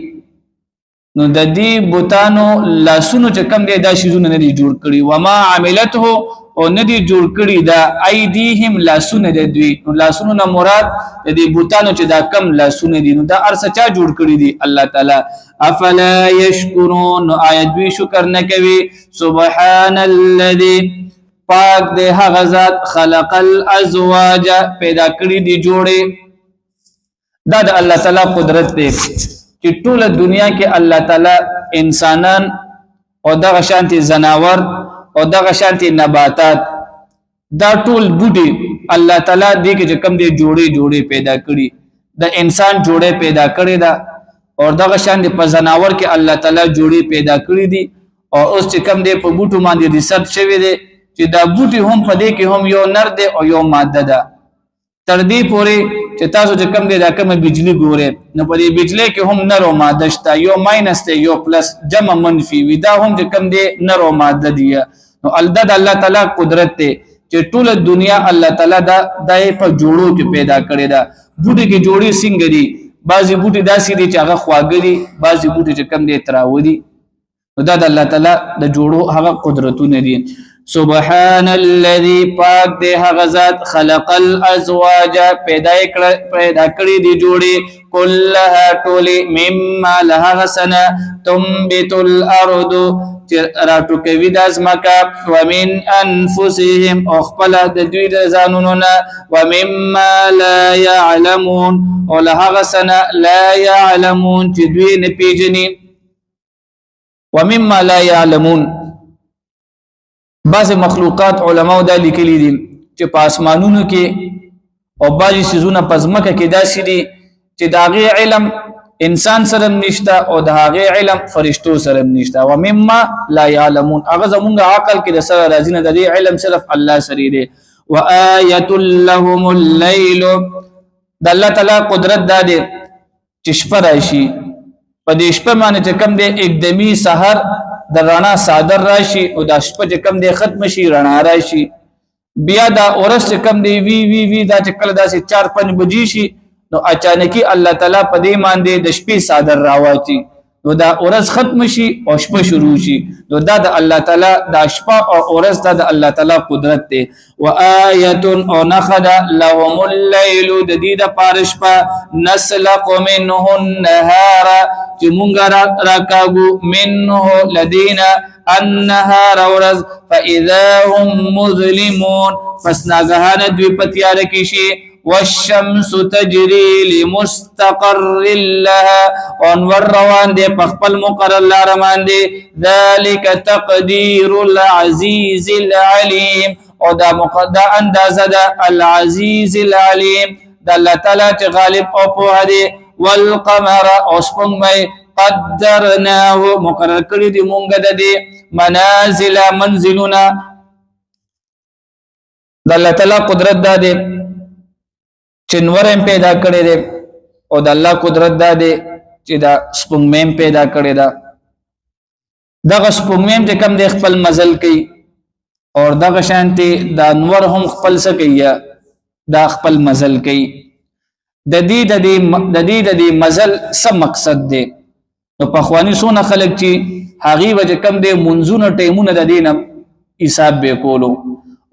نو د دې بوتانو لاسونو چې کم دی دا شیزونه نه دي جوړ کړي وما عملته او نه دي جوړ کړي دا ایدیهم لاسونه د دوی نو لاسونو نه مراد د دې بوتانو چې دا کم لاسونه دي نو دا ارڅ چا جوړ کړي دي الله تعالی افلا یشکرون نو آیا دوی شکر نه کوي سبحان الذي پاک دې هغه ذات خلق الازواج پیدا کړی دي جوړې دا د الله تعالی قدرت دی چې ټول دنیا کې الله تعالی انسانان او دغه شانتي زناور او دغه شانتي نباتات دا ټول بوټي الله تعالی دې کې کم دي جوړې پیدا کړي د انسان جوړې پیدا کړي دا او دغه شانتي په زناور کې الله تعالی جوړې پیدا کړي دي او اوس چې کم دي په بوټو باندې ریسرچ شوی دی چې دا بوټي هم په دې کې هم یو نر دی او یو ماده ده تر دې پورې چې تاسو چې کم دی دا کومه بجلی ګورئ نو په دې بجلی کې هم نر او ماده شته یو ماینس دی یو پلس جمع منفي وي دا هم چې کم دی نر او ماده دی نو الدا د الله تعالی قدرت دی چې ټول دنیا الله تعالی دا په جوړو کې پیدا کړی دا بوټي کې جوړي څنګه دي بعضي بوټي داسې دي چې هغه خواږه دي بعضي بوټي چې کم دی تراو دي نو دا د الله تعالی د جوړو هغه قدرتونه دي سبحان الذي پاک دې هغه ذات خلق الازواج پیدا کړی دي جوړي كلها ټولي مما لها سنه تنبت الارض راتو کوي د ازمکا ومن انفسهم او خپل د دوی د ځانونو نه ومما لا يعلمون او لها سنه لا يعلمون چې دوی نه پیژني ومما لا يعلمون بعض مخلوقات علماء دا لیکلي دي چې په اسمانونو کې او بعضی سيزونه په ځمکه کې داسې دي چې د هغې علم انسان سره نشته او د هغې علم فرشتو سره نشته و مما لا يعلمون هغه زمونږ عقل کې د سره راځي نه د دې علم صرف الله سره دی وآية لهم الليل د الله تعالی قدرت دا دی چې شپه راشي په دې شپه باندې چې کوم دی اقدمي سحر د رڼا صادر راشي او د شپه چې کم دی ختم شي رڼا راشي بیا دا اورس چې کم دی وی دا چې کله داسې 4-5 بجې شي نو اچانکي الله تعالی په دې باندې د شپې صادر راوچی نو دا ورځ ختم شي او شپه شروع شي نو دا د الله تعالی دا شپه او ورځ د الله تعالی قدرت دی وآیه او نخد لهم الليل د دې د پارشپا نسلق منه النهار چې مونږ راکاګو منه لدینا النهار ورځ فاذا هم مظلمون پس ناګهانه دوی په تیار کې شي والشمس تجري لمستقر لها انور روان دي پخپل مقرر لار باندې ذلك تقدير العزيز العليم او دا مقدر اندازه دا العزيز العليم دا الله تعالی چې غالب او په دي والقمر اسپنګمای قدرناه مقرر کړی دی مونږ د دې منازل منزلنا دا الله تعالی قدرت دا دی چې نورم پیدا کړی دی او د الله قدرت دا دی چې دا سپوږمۍ پیدا کړی دا دغه سپوږمۍ چې کم دی خپل مزل کوي او دغه شانتي دا نور هم خپل څه کوي دا خپل مزل کوي د دې مزل څه مقصد دی نو په خواني سونه خلک چې هغه وجه کم دی منځونه ټیمونه د دینه حساب به کولو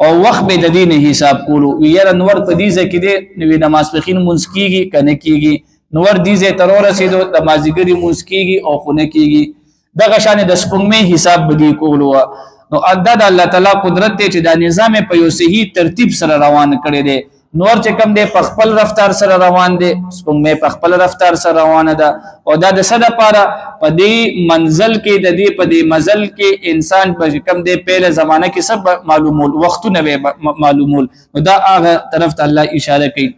او وخت به د دین حساب کولو یره نور په دې ځکه دی نو نماز پخین مونږ کیږي کنه کیږي نور دې ځای تر ورسېدو د مازیګری مونږ کیږي او خونه کیږي دغه شان د سپوږمۍ حساب بدی کولو نو عدد الله تعالی قدرت ته چې دا نظام په یو صحیح ترتیب سره روان کړي دي نور چې کم دی په خپل رفتار سره روان دي سپوږمۍ په خپل رفتار سره روانه ده او دا د صد لپاره په دې منزل کې د دې په دې مزل کې انسان په کم دی په زمانه کې سب معلومول وختونه معلومول نو دا هغه طرف ته الله اشاره کوي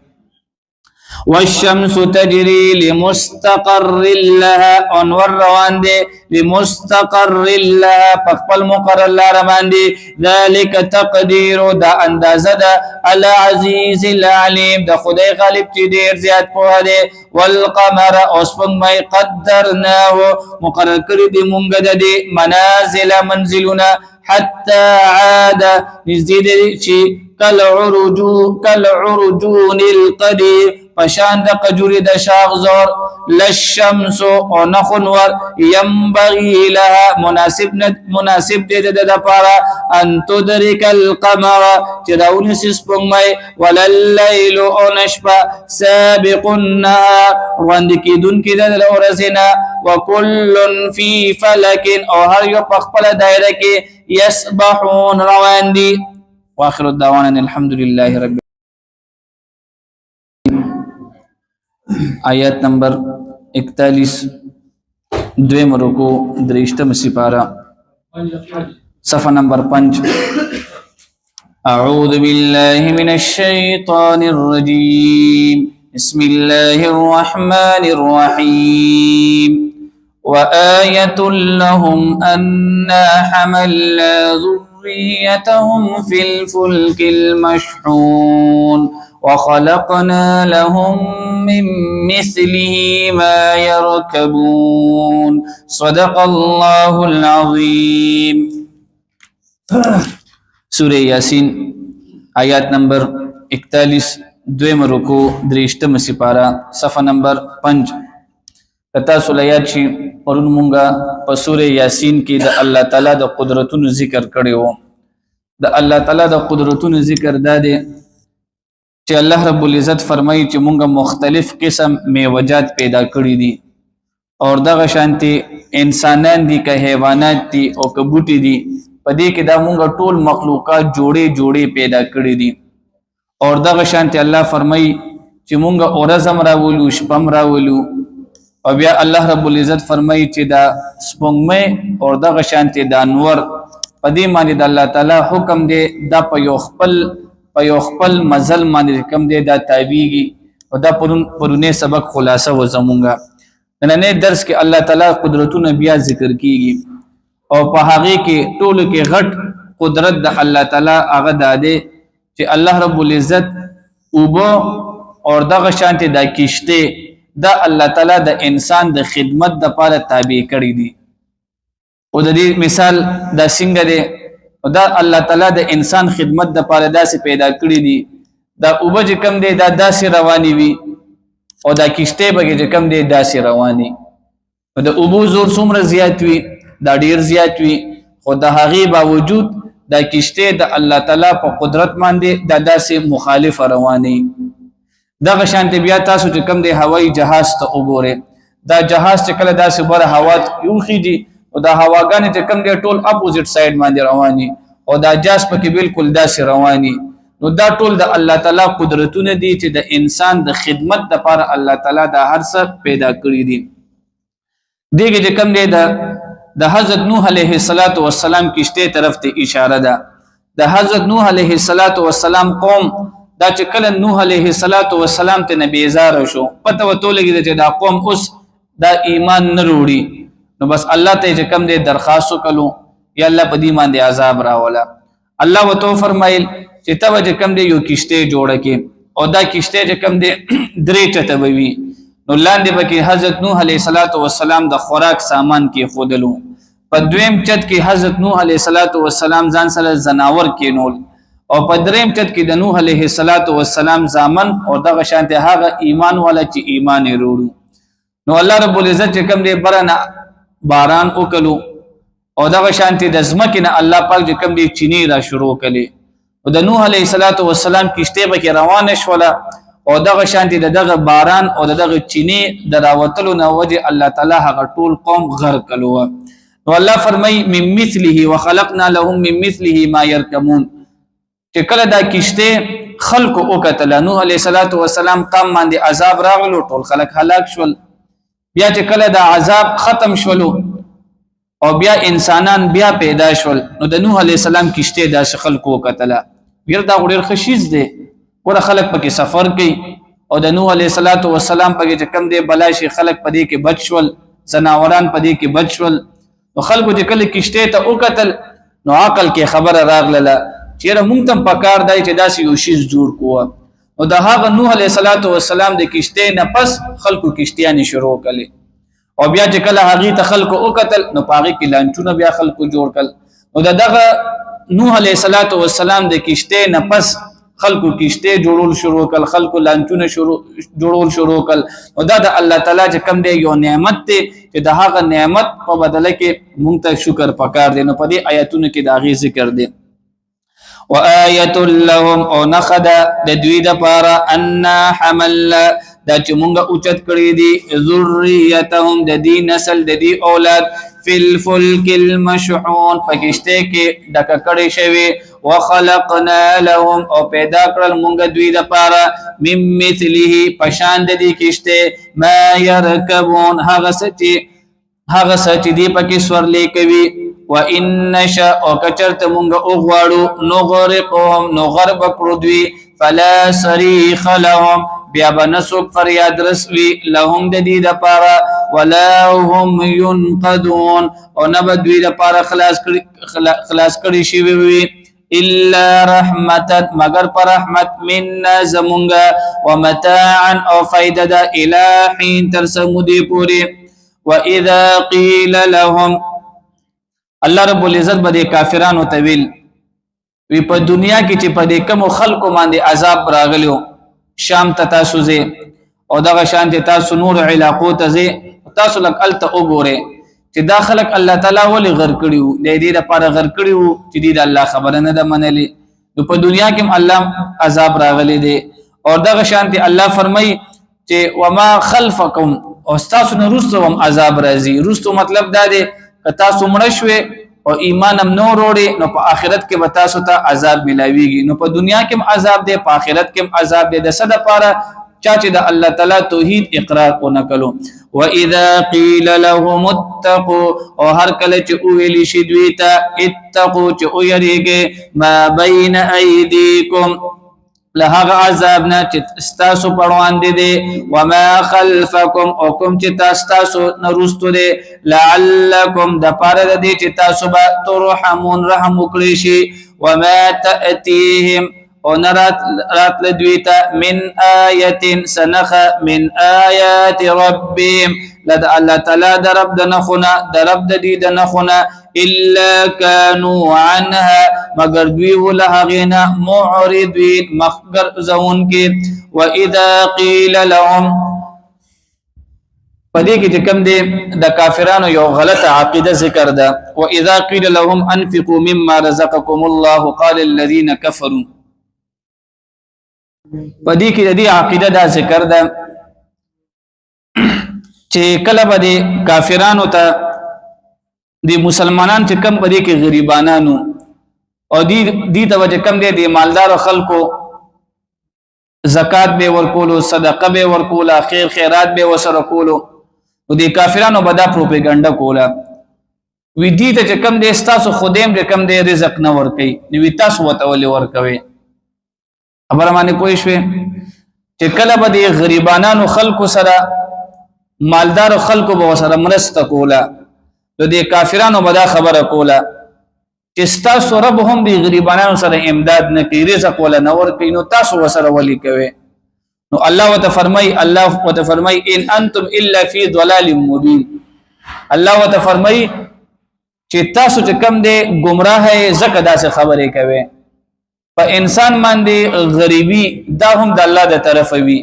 والشمس تجري لمستقر لها انور روان دي لمستقر لها فخپل مقرر لار باندې ذلك تقدير دا اندازه دا العزيز العليم دا خدای غالب چې ډیر زیات په دې والقمر اسپنګمای قدرناه مقرر کړی دی مونږ د دې منازل منزلنا حتى عاد نزيد شي كالعرجون القدير پشان د قجوری د شاخ زور للشمس او نخنور ينبغي لها مناسب دې د لپاره ان تدرك القمر چې راونی سپوږمۍ ولليل او نشبه سابق النهار وند کی دن کی د ورځنا وكل في فلك او هر یو په خپل دایره کې يسبحون روان دي واخر الدعوانا الحمد لله رب آیت نمبر 41 دویم رکو درشتم سپارہ صفحہ نمبر 5 اعوذ باللہ من الشیطان الرجیم بسم اللہ الرحمن الرحیم وآیت لهم أنا حملنا ذريتهم في الفلك المشحون وخلقنا لهم من مثله ما يركبون صدق الله العظيم سورہ یاسین آیات نمبر 41 دویم رکو درشتم سپارہ صفحہ نمبر 5 کتا سولیات شي پرون مونږه په سورہ یاسین کې د الله تعالی د قدرتونو ذکر کړو د الله تعالی د قدرتونو ذکر داده چې الله رب العزت فرمایي چې مونږه مختلف قسم میوجات پیدا کړی دي او دغه شانتي انسانان دي که حیوانات دي او که بوټي دي په دې کې دا مونږه ټول مخلوقات جوړې پیدا کړی دي او دغه شانتي الله فرمایي چې مونږه اورزم راولو شپم راولو او بیا الله رب العزت فرمایي چې دا سپوږمۍ او دغه شانتي د انور په دې باندې د الله تعالی حکم دی دا په یو خپل مزل باندې کم دی دا تابعیږي او دا پرونه سبق خلاصه و زمونږه نن درس کې الله تعالی قدرتونه بیا ذکر کیږي او په هغه کې ټول کې غټ قدرت د الله تعالی هغه داده چې الله رب العزت اوبو او دغه شانتي دا کیشته دا الله تعالی د انسان د خدمت د پاره تابع کړی دي او د دې مثال دا څنګه دی او دا الله تعالی د انسان خدمت د پاره داسې پیدا کړی دي دا اوبه چې کم دی دا داسې رواني وي او دا کشته به چې کم دی داسې رواني د اوبو زور څومره زیات وي دا ډیر زیات وي خو د هغې باوجود دا کشته د الله تعالی په قدرت باندې دا داسې مخالف رواني دغه شانتي بیا تاسو چې کوم دی هوایي جهاز ته وګورئ دا جهاز چې کله داسې بره هوا یوخیږي او دا هواګانې چې کوم دی ټول اپوزیټ سایډ باندې رواني او دا جهاز پکې بالکل داسې رواني نو دا ټول د الله تعالی قدرتونه دي چې د انسان د خدمت لپاره الله تعالی دا هر څه پیدا کړی دي دغه چې کوم دی د حضرت نوح علیه السلام کشته طرف ته اشاره ده د حضرت نوح علیه السلام قوم دا چې کله نوح علیه السلام ته بیزار شو پته وته لګی چې دا قوم اوس دا ایمان نه وروړي نو بس الله ته چې کوم دی درخواست وکړو یا الله په دې باندې عذاب راولا الله وتو فرمایل چې ته کوم دی یو کشته جوړه کې او دا کشته چې کوم دی درې چته وي نو لاندې بکی حضرت نوح علیه السلام د خوراک سامان کې خودلو په دویم چت کې حضرت نوح علیه السلام ځان سره زناور کېنول او په دریم چت کې د نوح علیه السلام زامن او دغه شانته هغه ایمان والا چې ایمان یې وروړو نو الله رب العزت چې کوم دی برنه باران وکړو او دغه شانته د زمکه نه الله پاک چې کوم دی چینی را شروع کړي او د نوح علیه السلام کشته به روانه شوله او دغه شانتي دغه باران او دغه چینی دراوتلو نه وجه الله تعالی هغه ټول قوم غرق کړو نو الله فرمای من مثله وخلقنا لهم من مثله ما يركبون چې کله دا کشته خلق او کتل نوح علیه السلام قام باندې عذاب راغلو ټول خلق هلاک شول بیا چې کله دا عذاب ختم شولو او بیا انسانان بیا پیدا شول نو د نوح علیه السلام کشته دا خلق او کتل ګر دا ډیر خشیز دی ور خلق پکې سفر کوي او د نوح علیه السلام پکې کم دی بلاشي خلق پدې کې بچول زناوران پدې کې بچول نو خلکو چې کله کشته ته او قتل نو عقل کې خبر راغله چیرې مونږ تم پکار دی چې داسې یو شی جوړ کوه او د هغه نوح علیه السلام د کشته نه پس خلکو کشتیانې شروع کړي او بیا چې کله هغه ته خلکو او قتل نو پاغي کې لانچونه بیا خلکو جوړ کړل نو دغه نوح علیه السلام د کشته نه پس خلکو کشته جوړول شروع کړل خلکو لانچونه جوړول شروع کړل او دا د الله تعالی چې کم دی یو نعمت دی چې د هغه نعمت په بدله کې مونږ ته شکر پکار دی نو په دې آیاتونو کې دا غي ذکر دی وآیت لهم او نخد د دوی د پاره ان حملنا دا چې مونږه اوچت کړی دي ذریتهم د دې نسل د دې اولاد فی الفلک المشحون پکشته کې ډک کړي شوی وخلقنا لهم او پیدا کړل مونږ دوی د پاره مم مثله پشان د دې کشته ما يركبون هغه سچ دی پکې سورلې کوي وان نشاء او کچرت مونږ او غواړو نغرقهم نغرب کړو فلا صريخ لهم بیا بنسوک فریاد رسوي لهم د دې د پاره ولا هم ينقذون او نبدوی د پاره خلاص کړي شي وي الا رحمتا مگر پر رحمت منا زمونږه ومتاعا او فائدہ د الہین تر سمودي پوری واذا قيل لهم الله رب العزت به کافرانو تویل وی په دنیا کې چې په دې کوم خلکو باندې عذاب راغلیو شام ته تاسو زه او دغه شان ته تاسو نور علاقو ته زه تاسو لک الته وګوره چې داخلك الله تعالی ولې غر کړیو د دې لپاره غر کړیو چې دې الله خبره نه ده منلې نو په دنیا کې الله عذاب راغلي دي او دغه شان ته الله فرمای چې وما خلفکم او تاسو نه رستم عذاب راځي رستم مطلب دا دی که تاسو مړ شوي او ایمان هم نو وروړي نو په آخرت کې به تاسو ته عذاب ملاويږي نو په دنیا کې هم عذاب دی په آخرت کې هم عذاب دی د صد لپاره چا چې د الله تعالی توحید اقرار ونکلو واذا قيل لهم اتقوا او هر کله چې ویل شي دوی ته اتقوا چې او یریږي ما بین ایدیکم لهغه عذابنا چې تاسو پړوان دي وما خلفکم او کوم چې تاسو نرستو دي لعلکم د پاره د دې چې تاسو به ترحمون رحم وکړي شي وما تاتيهم او نرات لدویتا من آیت سنخ من آیات ربهم لدى الله تعالی درب دنخنا درب دی دنخنا الا كانوا عنها مگر دوی ولها غینا معرضین مخگر زون کی واذا قیل لهم پدې کې چې کوم دی د کافرانو یو غلطه عقیده ذکر ده. واذا قيل لهم انفقوا مما رزقكم الله قال الذين كفروا. پدې کې د دې عقیده دا ذکر ده چې کله به د کافرانو ته د مسلمانان چې کم پدې کې غریبانانو او دی ته چې کم دی د مالدار خلکو زکات به ورکولو، صدقه به ورکولا، خیر خیرات به وسره کولو، او د کافرانو به دا پروپاګاندا کولا. وی دی ته چې کم دی تاسو خودیم چې کم دی رزق نه ورکي، نو وی تاسو وته ولې ورکوي؟ خبره باندې پوه شئ چې کله به د غریبانو خلکو سره مالدار خلکو به وسره مرسته کولا، نو د کافرانو به دا خبره کولا چې تاسو رب هم د غریبانو سره امداد نه کوي، رزق ولا نه ورکي، نو تاسو وسره ولي کوي؟ نو الله وتفرمای ان انتم الا فی ضلال مبین. الله وتفرمای چې تاسو چې کم دی گمراه زکه داسې خبرې کوي. په انسان باندې غریبی دا هم د الله د طرف وي،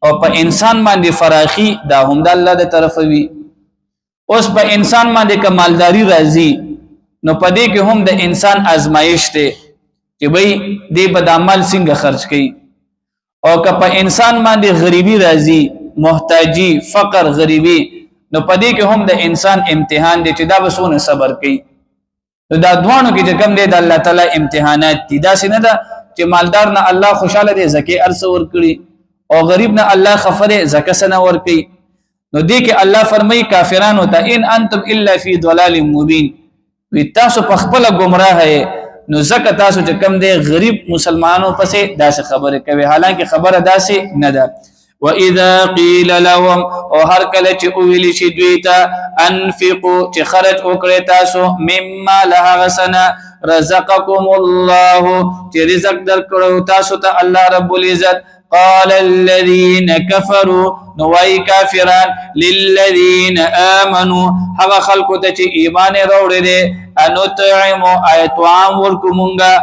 او په انسان باندې فراخي دا هم د الله د طرف وي. اوس په انسان باندې کمالداری راځي، نو پدې کې هم د انسان آزمائش ته چې بھئی دې په عمل څنګه خرج کړي، او که په انسان باندې غریبی راځي، محتاجی، فقر، غریبی، نو پدې کې هم د انسان امتحان دی چې دا بسونه صبر کوي. نو دا دوانو کې چې کوم دی د الله تعالی امتحانات دي. دا څنګه ده چې مالدار نه الله خوشاله دی زکه ارس ور کړی، او غریب نه الله خفره زکه سن ور کوي. نو دې کې الله فرمایي کافرانو ته ان انتم الا فی ضلال مبین، وی تاسو په خپل گمراه نو زکه تاسو چې کم دی غریب مسلمانانو پسې داسې خبره کوي، حالانکه خبره داسې نه ده. واذا قيل لهم او هر کله چې ویل شي دوی ته انفقوا چې خرج وکړئ تاسو مما لهغسنا رزقكم الله چې رزق درکړو تاسو ته الله رب العزت، قال الذين كفروا نوای کافران للذین آمنوا هغه خلکو ته چې ایمان راوړي دي انطعم ایتوام ورکومونګه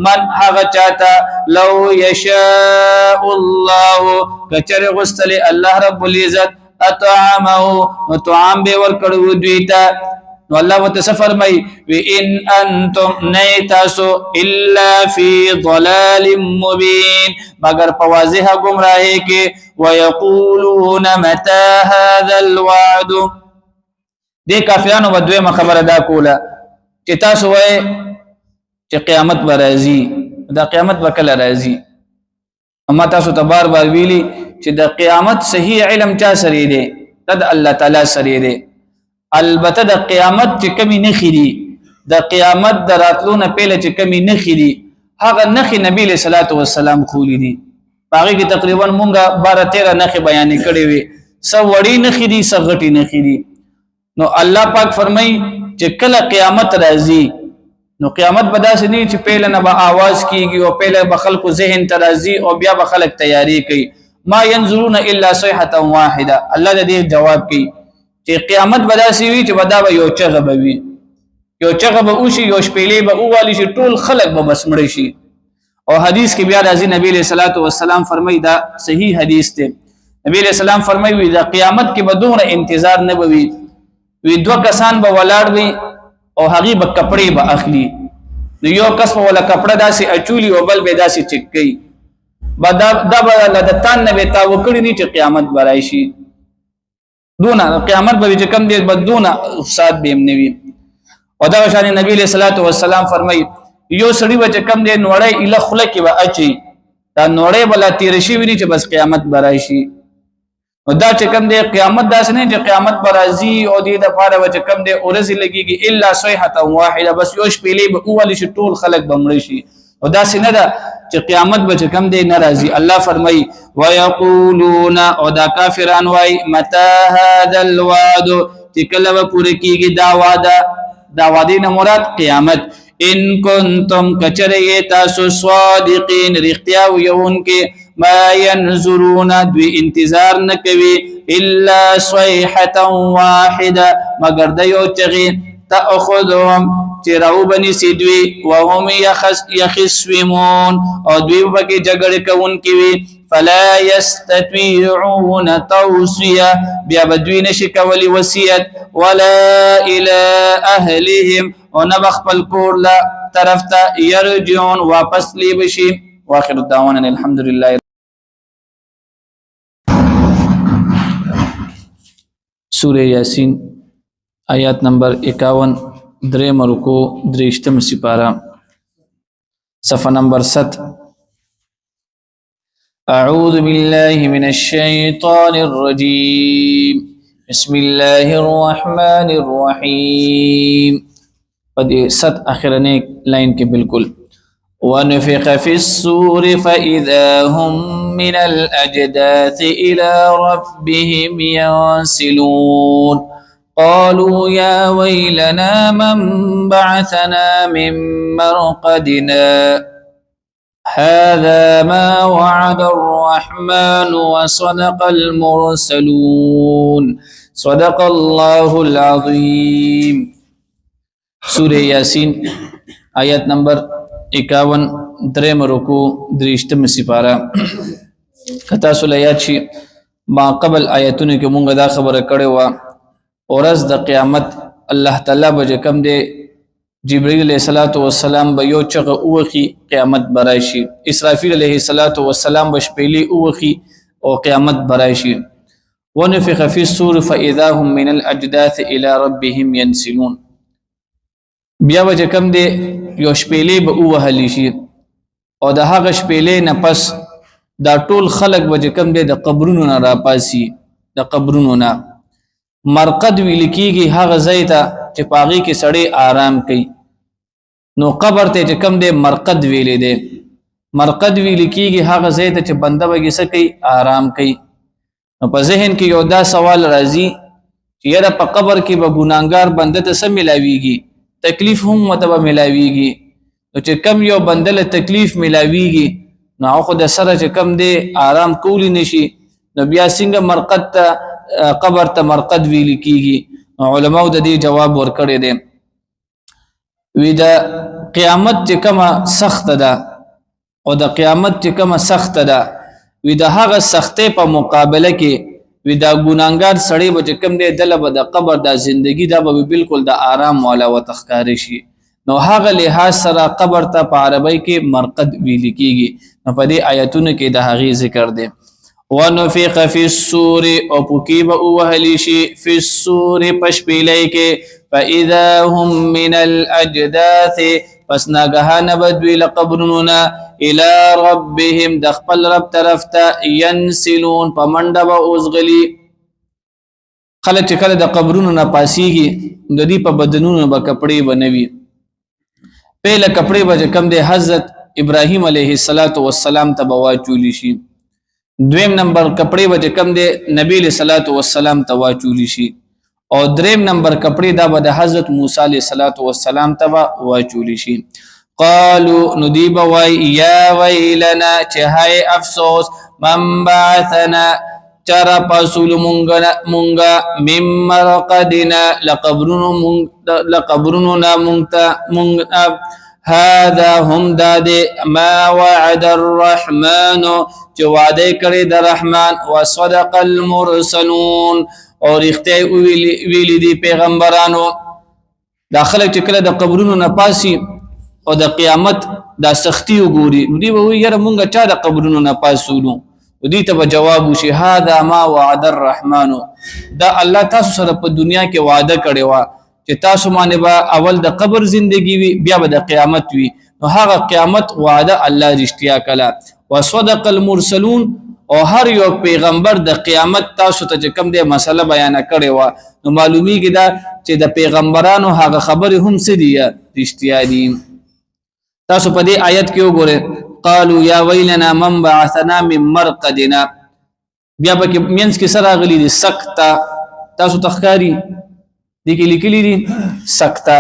من هغه چاته لو یشاء الله کچره غستل الله رب العزت اطعمه نو طعام به ورکړو دوی ته. نو الله وتفرمای و ان انتم نیتاسو الا فی ضلال مبین، مگر په واضح گمراهی کې. ويقولون متى هذا الوعد، دې کافرانو بدوی خبره دا کوله چې تاسو وای چې قیامت به راځي، دا قیامت به کله راځي؟ اما تاسو ته بار بار ویلي چې د قیامت صحیح علم چا سره دی؟ د الله تعالی سره دی. البته د قیامت چې کمی نه خېدي، د قیامت د راتلونه پهله چې کمی نه خېدي، هغه نخي نبی له صلوات و سلام خولي دي. باغی کې تقریبا مونږه 12-13 نخي بیان کړي وي، سو وړي نخي دي، سو غټي نخي دي. نو الله پاک فرمای چې کله قیامت راځي، نو قیامت به داسې نه چې پهله نه به आवाज کیږي او پهله به خلکو ذهن ترازی او بیا به خلک تیاری کوي. ما ينظرون الا صيحه واحده، الله دې جواب کوي چې قیامت به داسې وي چې بدا به یو چغه به وي، یو چغه به وشي، یو شپېلې به اوالي شي، ټول خلک به بس مړ شي. او حدیث کې بیا راځي نبی له صلوات و سلام فرمایي، دا صحیح حدیث دی. نبی له سلام فرمایي دا قیامت کې به دومره انتظار نه بوي، وی دو کسان به ولاړ وي او هغه به کپڑے به اخلي، نو یو کس په ولا کپڑا داسې اچولي او بل به داسې چکي، دا به د تان نه به تا وکړي نه چې قیامت برای شي. دونه قیامت به چې کم دی بدونه افساد به نوي. او دا شان نبی له صلوات و سلام فرمایي یو سړی به کم دی نوړی اله خلک به اچي، دا نوړی بلا تیر شي ویني چې بس قیامت برای شي. او دا چې کم دی قیامت داس نه چې قیامت برازي او دې د پاره به کم دی اورز لګيږي الا صيحه واحده، بس یو شپېلې به اول شي ټول خلک بمړي شي. او دا څنګه ده چې قیامت به کم دی ناراضي. الله فرمایي ويقولون او دا کافران وای متى هذا الوعد، چې کله به پوره کیږي دا وعده نه مراد قیامت. ان کنتم کچره تاسو صادقین رښتیا ویونکې، ما ينظرون دوی انتظار نکوي الا صيحه واحده مگر د یو چغي تأخذهم چراو بني سیدوی وهم يخصمون او دوی بکی جگڑ کون کیوی فلا يستطيعون توصيه بیا بدوی نشی کولی وصیت ولا الى اهلهم ونبخ بالکور لا طرف تا يرجعون واپس لی بشی واخر الدعوانا الحمد لله. سورہ یاسین آیات نمبر 51 دریم رکو دریشتم سپارہ صفحہ نمبر 7. اعوذ باللہ من الشیطان الرجیم بسم اللہ الرحمن الرحیم. پدی 7 آخرنے لائن کے بالکل ونفخ في الصور فإذا هم من الأجداث إلى ربهم ينسلون قالوا يا ويلنا من بعثنا من مرقدنا هذا ما وعد الرحمن وصدق المرسلون صدق الله العظيم. سورة ياسين آيات نمبر 51 دریم رکو دریشتم سپارہ. کتا سلیات شي ما قبل آیتونو کې مونږ دا خبره کړې و ورځ د قیامت الله تعالی به کم دی جبرئیل علیہ الصلوۃ والسلام به یو چغه اوخي قیامت برایشي اسرافیل علیہ الصلوۃ والسلام به شپېلې اوخي او قیامت برایشي. ونفخ في الصور فاذا هم من الاجداث الى ربهم ينسلون. بیا به کم دی یو شپېلې به ووهلی شي او د هغه شپېلې نه پس دا ټول خلق به کم دی د قبرونو نه راپاسي. د قبرونو نه مرقد ویل کېږي هغه ځای ته چې په هغې کې سړی آرام کوي نو قبر ته چې کم دی مرقد ویلی دی. مرقد ویل کېږي هغه ځای ته چې بنده به څه کوي آرام کوي. نو په ذهن کې یو دا سوال راځي چې یاره په قبر کې به ګناهګار بنده ته څه ملاویږي تکلیف هم متبه ملاویږي. نو چې کم یو بندله تکلیف ملاویږي نو هغه خو د سره چې کم دی آرام کولی نشي نو بیا څنګه مرقد ته قبر ته مرقد ویل کېږي. علماو د دې جواب ورکړی دی وی د قیامت چې کومه سخته ده او د قیامت چې کومه سخته ده وی د هغه سختۍ په مقابله کې وی دا ګناهګار سړی به چې کوم دی دله به د قبر دا زندگی دا به بالکل د آرام والا ورته ښکاري شي. نو هغه لحاظ سره قبر ته په عربی کې مرقد ویل کېږي. نو په دې آیتونو کې د هغې ذکر دی. ونفخ فی الصور او پوکې به ووهلی شي فی الصور په شپېلۍ کې فاذا هم من الاجداث پس ناګهانه به دوی له قبرونو نه الى ربهم د خپل رب طرف ته ینسلون په منډه به اوزغلي. خلک چې کله د قبرونو نه پاسیږي د دې په بدنونو به کپړې به نه وي. پهله کپړې به کم دی حضرت ابراهیم علیه السلام ته به واچولی شي. دویم نمبر کپړې به کم دی نبی علیه السلام ته واچولی شي. او دریم نمبر کپړې دا به د حضرت موسی علیه السلام ته به واچولی شي. قالوا ندیب وای یا ویلنا چې هاي افسوس من بعثنا چرا پاسول مونگا من مرقدنا لقبرنا مونگتا هذا هم داد ما وعد الرحمن چې وعده کړی د رحمان وصدق المرسلون او رښتیا ویلي دي پیغمبرانو. دا خلک چې کله د قبرونو نه پاسي او د قیامت دا سختی وګوري نو دی به وایي یاره مونږ چا د قبرونو نه پاسولو. دې ته به جواب وشي هذا ما وعد الرحمن دا الله تاسو سره په دنیا کې وعده کړی وه چې تاسو باندې به اول د قبر زندگی وي بیا به د قیامت وي. نو هغه قیامت وعده الله رښتیا کړه. وصدق المرسلون او هر یو پیغمبر د قیامت تاسو ته کوم دی مسله بیان کړی و نو معلومیږي دا چې د پیغمبرانو هغه خبره هم څه دي رښتیا دي. تاسو په دې آیت کې وګورئ قالوا یا ویلنا من بعثنا من مرقدنا بیا به مینس کې سره غلي دي سکتا تاسو تخکاری دي کې لیکلي دي سکتا.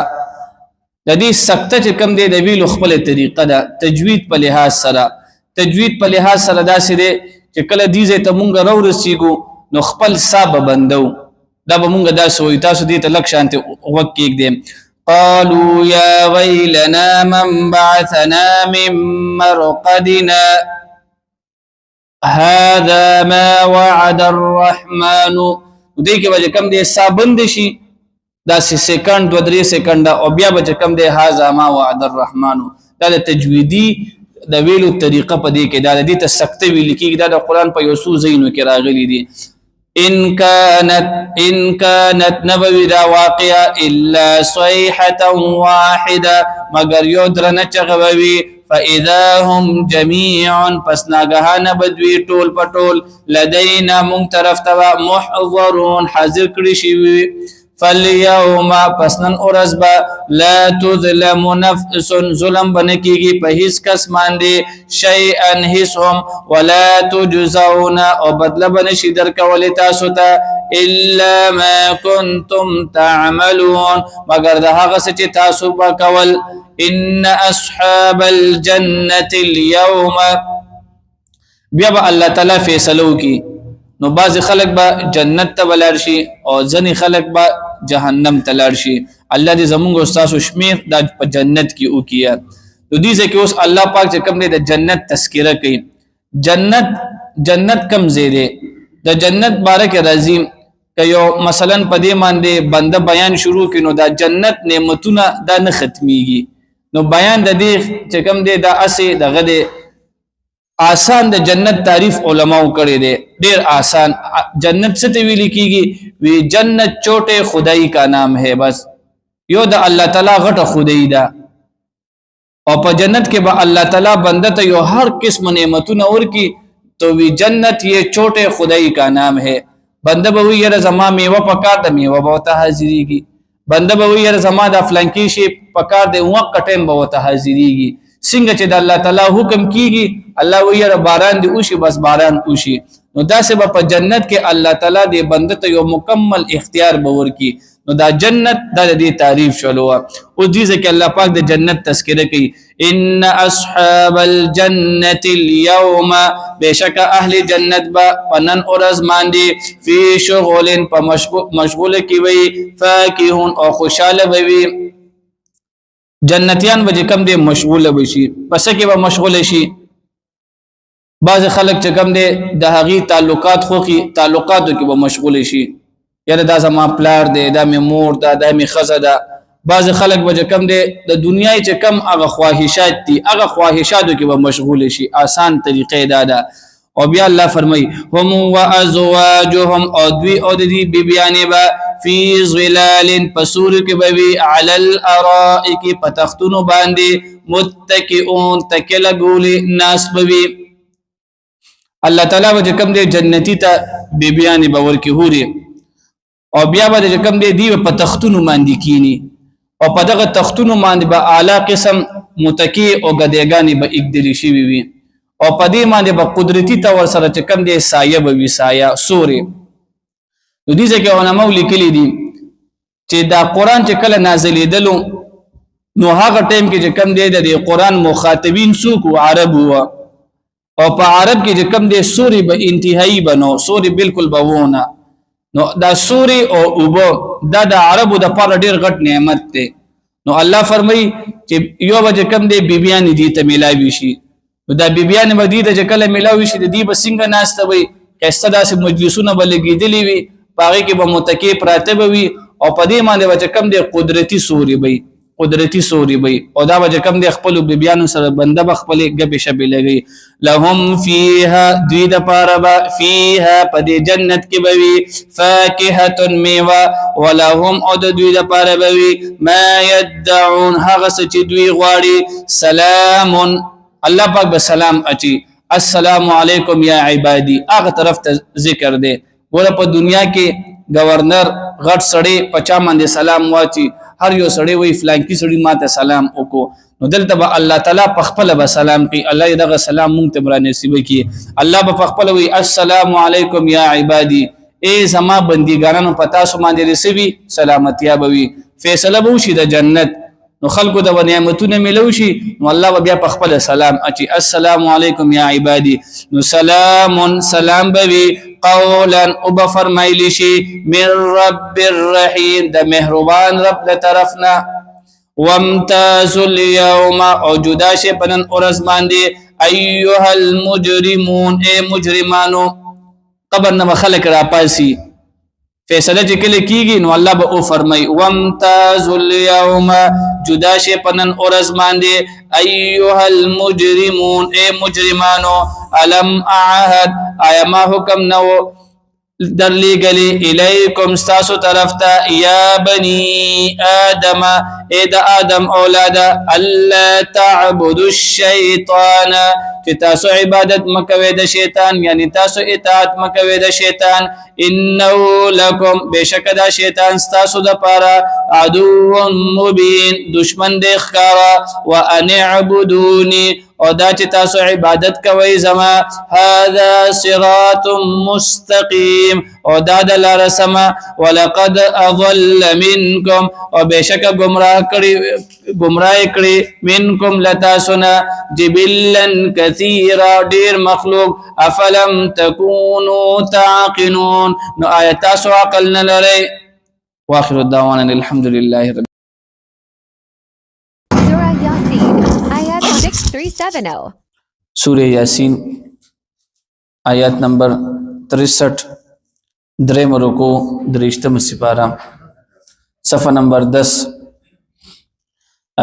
د دې سکته چې کوم دی د ویلو خپل طریقه ده تجوید په لحاظ سره. تجوید په لحاظ سره دا سره چې کله دې ته مونږ راورسیږو نو خپل سا به بندو دا به مونږ داسې وایو تاسو دې ته لږ شانتې غوږ کېږدئ قالوا يا ويلنا من بعثنا من مرقدنا هذا ما وعد الرحمن دې کې به کوم دې سابند شي دا سکند 2-3 سکنډه او بیا به کوم دې هذا ما وعد الرحمن دا د تجویدي د ویلو طریقه په دې کې دا د دې ته سکته ویل کېږي دا د قران په یو څو ځایونو کې راغلي دي ان كانت نبوي دا واقعا الا صيحه واحده مگر یو درنه چغوي فاذا هم جميع پس ناګهانه بدوي ټول پټول لدينا من طرف توا محضرون حاضر کړي شي فاليوم پسنن اورزبا لا تظلم نفس ظلم بنکیږي په هیڅ کس باندې شيئا هیڅهم ولا تجزون او بدل بنشي درکول تاسو ته الا ما كنتم تعملون مگر ده هغه چې تاسو وکول ان اصحاب الجنه اليوم بیا به الله تعالی فیصلو کی نو بعض خلق به جنت ته ولر شي او ځنی خلق به جهنم ته لار شي الله دې زموږ استاد شمیر د جنت کې او کیا نو دې ځکه اوس الله پاک چې کوم دې د جنت تذکرہ کوي جنت کم زیاده د جنت باره کې راځي کيو مثلا په دې باندې بنده بیان شروع کینو دا جنت نعمتونه دا نه ختميږي نو بیان د دې چې کوم دې دا اسه دغه دې آسان د جنت تعریف علماو کړی دی ډیر آسان جنت څه ته ویل کیږي وی جنت چھوٹے خدائی کا نام ہے بس یو د الله تعالی غټه خدای دا او په جنت کې به الله تعالی بنده ته یو هر قسم نعمتونه ورکی تو وی جنت یہ چھوٹے خدائی کا نام ہے بنده به وی یره زما میوه پکار د میوه به ته حاضریږي بنده به وی یره زما د فلانکی شی پکار د وقت ټیم به ته حاضریږي څنګه چې د الله تعالی حکم کیږي الله ویره باران دی اوشي بس باران اوشي نو دا سبب په جنت کې الله تعالی دې بنده ته یو مکمل اختیار باور کی نو دا جنت د دې تعریف شلو او دې ځکه الله پاک د جنت تذکرہ کوي ان اصحاب الجنه اليوم بشک اهل جنت با پنن اورز ماندي فی شغل په مشغول کی وي فاکهون او خوشاله وي جنتیان به کوم دې مشغوله بشي پس کې به مشغوله شي بعض خلک چې کوم دې د هغي تعلقات خوخي تعلقاتو کې به مشغوله شي یاره دا زما پلار دی دا می مور دا دا می خزه دا بعض خلک به کوم دې د دنیای چې کم هغه خواهشات دي هغه خواهشاتو کې به مشغوله شي آسان طریقې دا او بیا الله فرمای هم وازواجهم او دوی او د دې بیبیانې با فی ظلال پسور کې بوي علی الارائک پتختونو باندې متکئون تکل غولی ناس بوي الله تعالی وجه کوم دې جنتی ته بیبیانې باور کې هوري او بیا به کوم دې دی پتختونو باندې کینی او په دغه تختونو باندې به اعلی قسم متکی او غدېګانی به اګدلی شي وي او په دې باندې به قدرتی تور سره چې کوم دې سایه به وي سایه سوري نو دې ځکه علماء لیکلي دي چې دا قران چې کله نازلېدلو نو هغه ټیم کې چې کوم دې د قران مخاطبین څوک عرب وو او په عرب کې چې کوم دې سوري به انتهایی بنو سوري بالکل بوونه نو دا سوري او اوبو دا د عربو د پر ډیر غټ نعمت دی نو الله فرمایي چې یو به کوم دې بیبيان دي ته ملاوي شي نو دا بیبيان مدیده چې کله ملاوي شي د دې بسنګ ناشته وي کسته داسې مجلسونه بلګیدلی وي پاره کې به متکی پراته وي او په دې باندې چې کم دي قدرتی سوري وي قدرتی سوري وي او دا به کم دي خپل بیبيانو سره بنده بخپل غبي شبي لګي لهم فيها دوی د پاره فيها په دې جنت کې بوي فاكهه میوه ولهم او د دوی د پاره بوي ما يدعون هغه چې دوی غواړي سلام الله پاک به سلام اچي السلام علیکم یا عبادی هغه طرف ته ذکر دی ګوره په دنیا کې گورنر غټ سړی پچا باندې سلام واچي هر یو سړی وی فلانکی سړی ماته سلام وکړو نو دلته به الله تعالی په خپل به سلام کوي الله دغه سلام مونږ ته برانه نصیب کړي الله په خپل وی السلام علیکم یا عبادی ای زما بندګانو پتا سو باندې رسوي سلامتی به وي فیصله به شي د جنت نو خلکو د نعمتونه ملو شي نو الله بیا په خپل سلام اچي السلام علیکم یا عبادی نو سلام بوي قولا او بفرمایلی شي من رب الرحیم د مهربان رب له طرفنا وامتاز اليوم او جدا شي پنن اورز باندې ايها المجرمون اي مجرمانو قبر نه خلق را پاسي فیصله چې کله کیږي نو الله به او فرمای وامتاز اليوم جدا شي پنن اورز باندې ايها المجرمون اي مجرمانو الم اعهد ایا ما حکم نو درلی گلی الیکم ستاسو طرفتا یا بنی آدم اید آدم اولادا اللہ تعبدو الشیطان چې تاسو عبادت مکوي د شیطان یعنی تاسو اطاعت مکوي د شیطان انه لکم بشک دا شیطان تاسو د پاره عدو مبین دشمن د ښکارا وان اعبدوني او دا چې تاسو عبادت کوي زما هذا صراط مستقيم او دا د لار سما ولقد اضل منكم او بشک گمراه کړي منکم لتاسنا جبلا كثيرا ډیر مخلوق افلم تكونوا تعقلون نو آیات سو عقل نه لري واخر الدعوانا الحمد لله رب Surah Yasin, Ayat 637. سورہ یاسین آیات نمبر 63 دریم رکو درشتم سپارہ صفحہ نمبر 10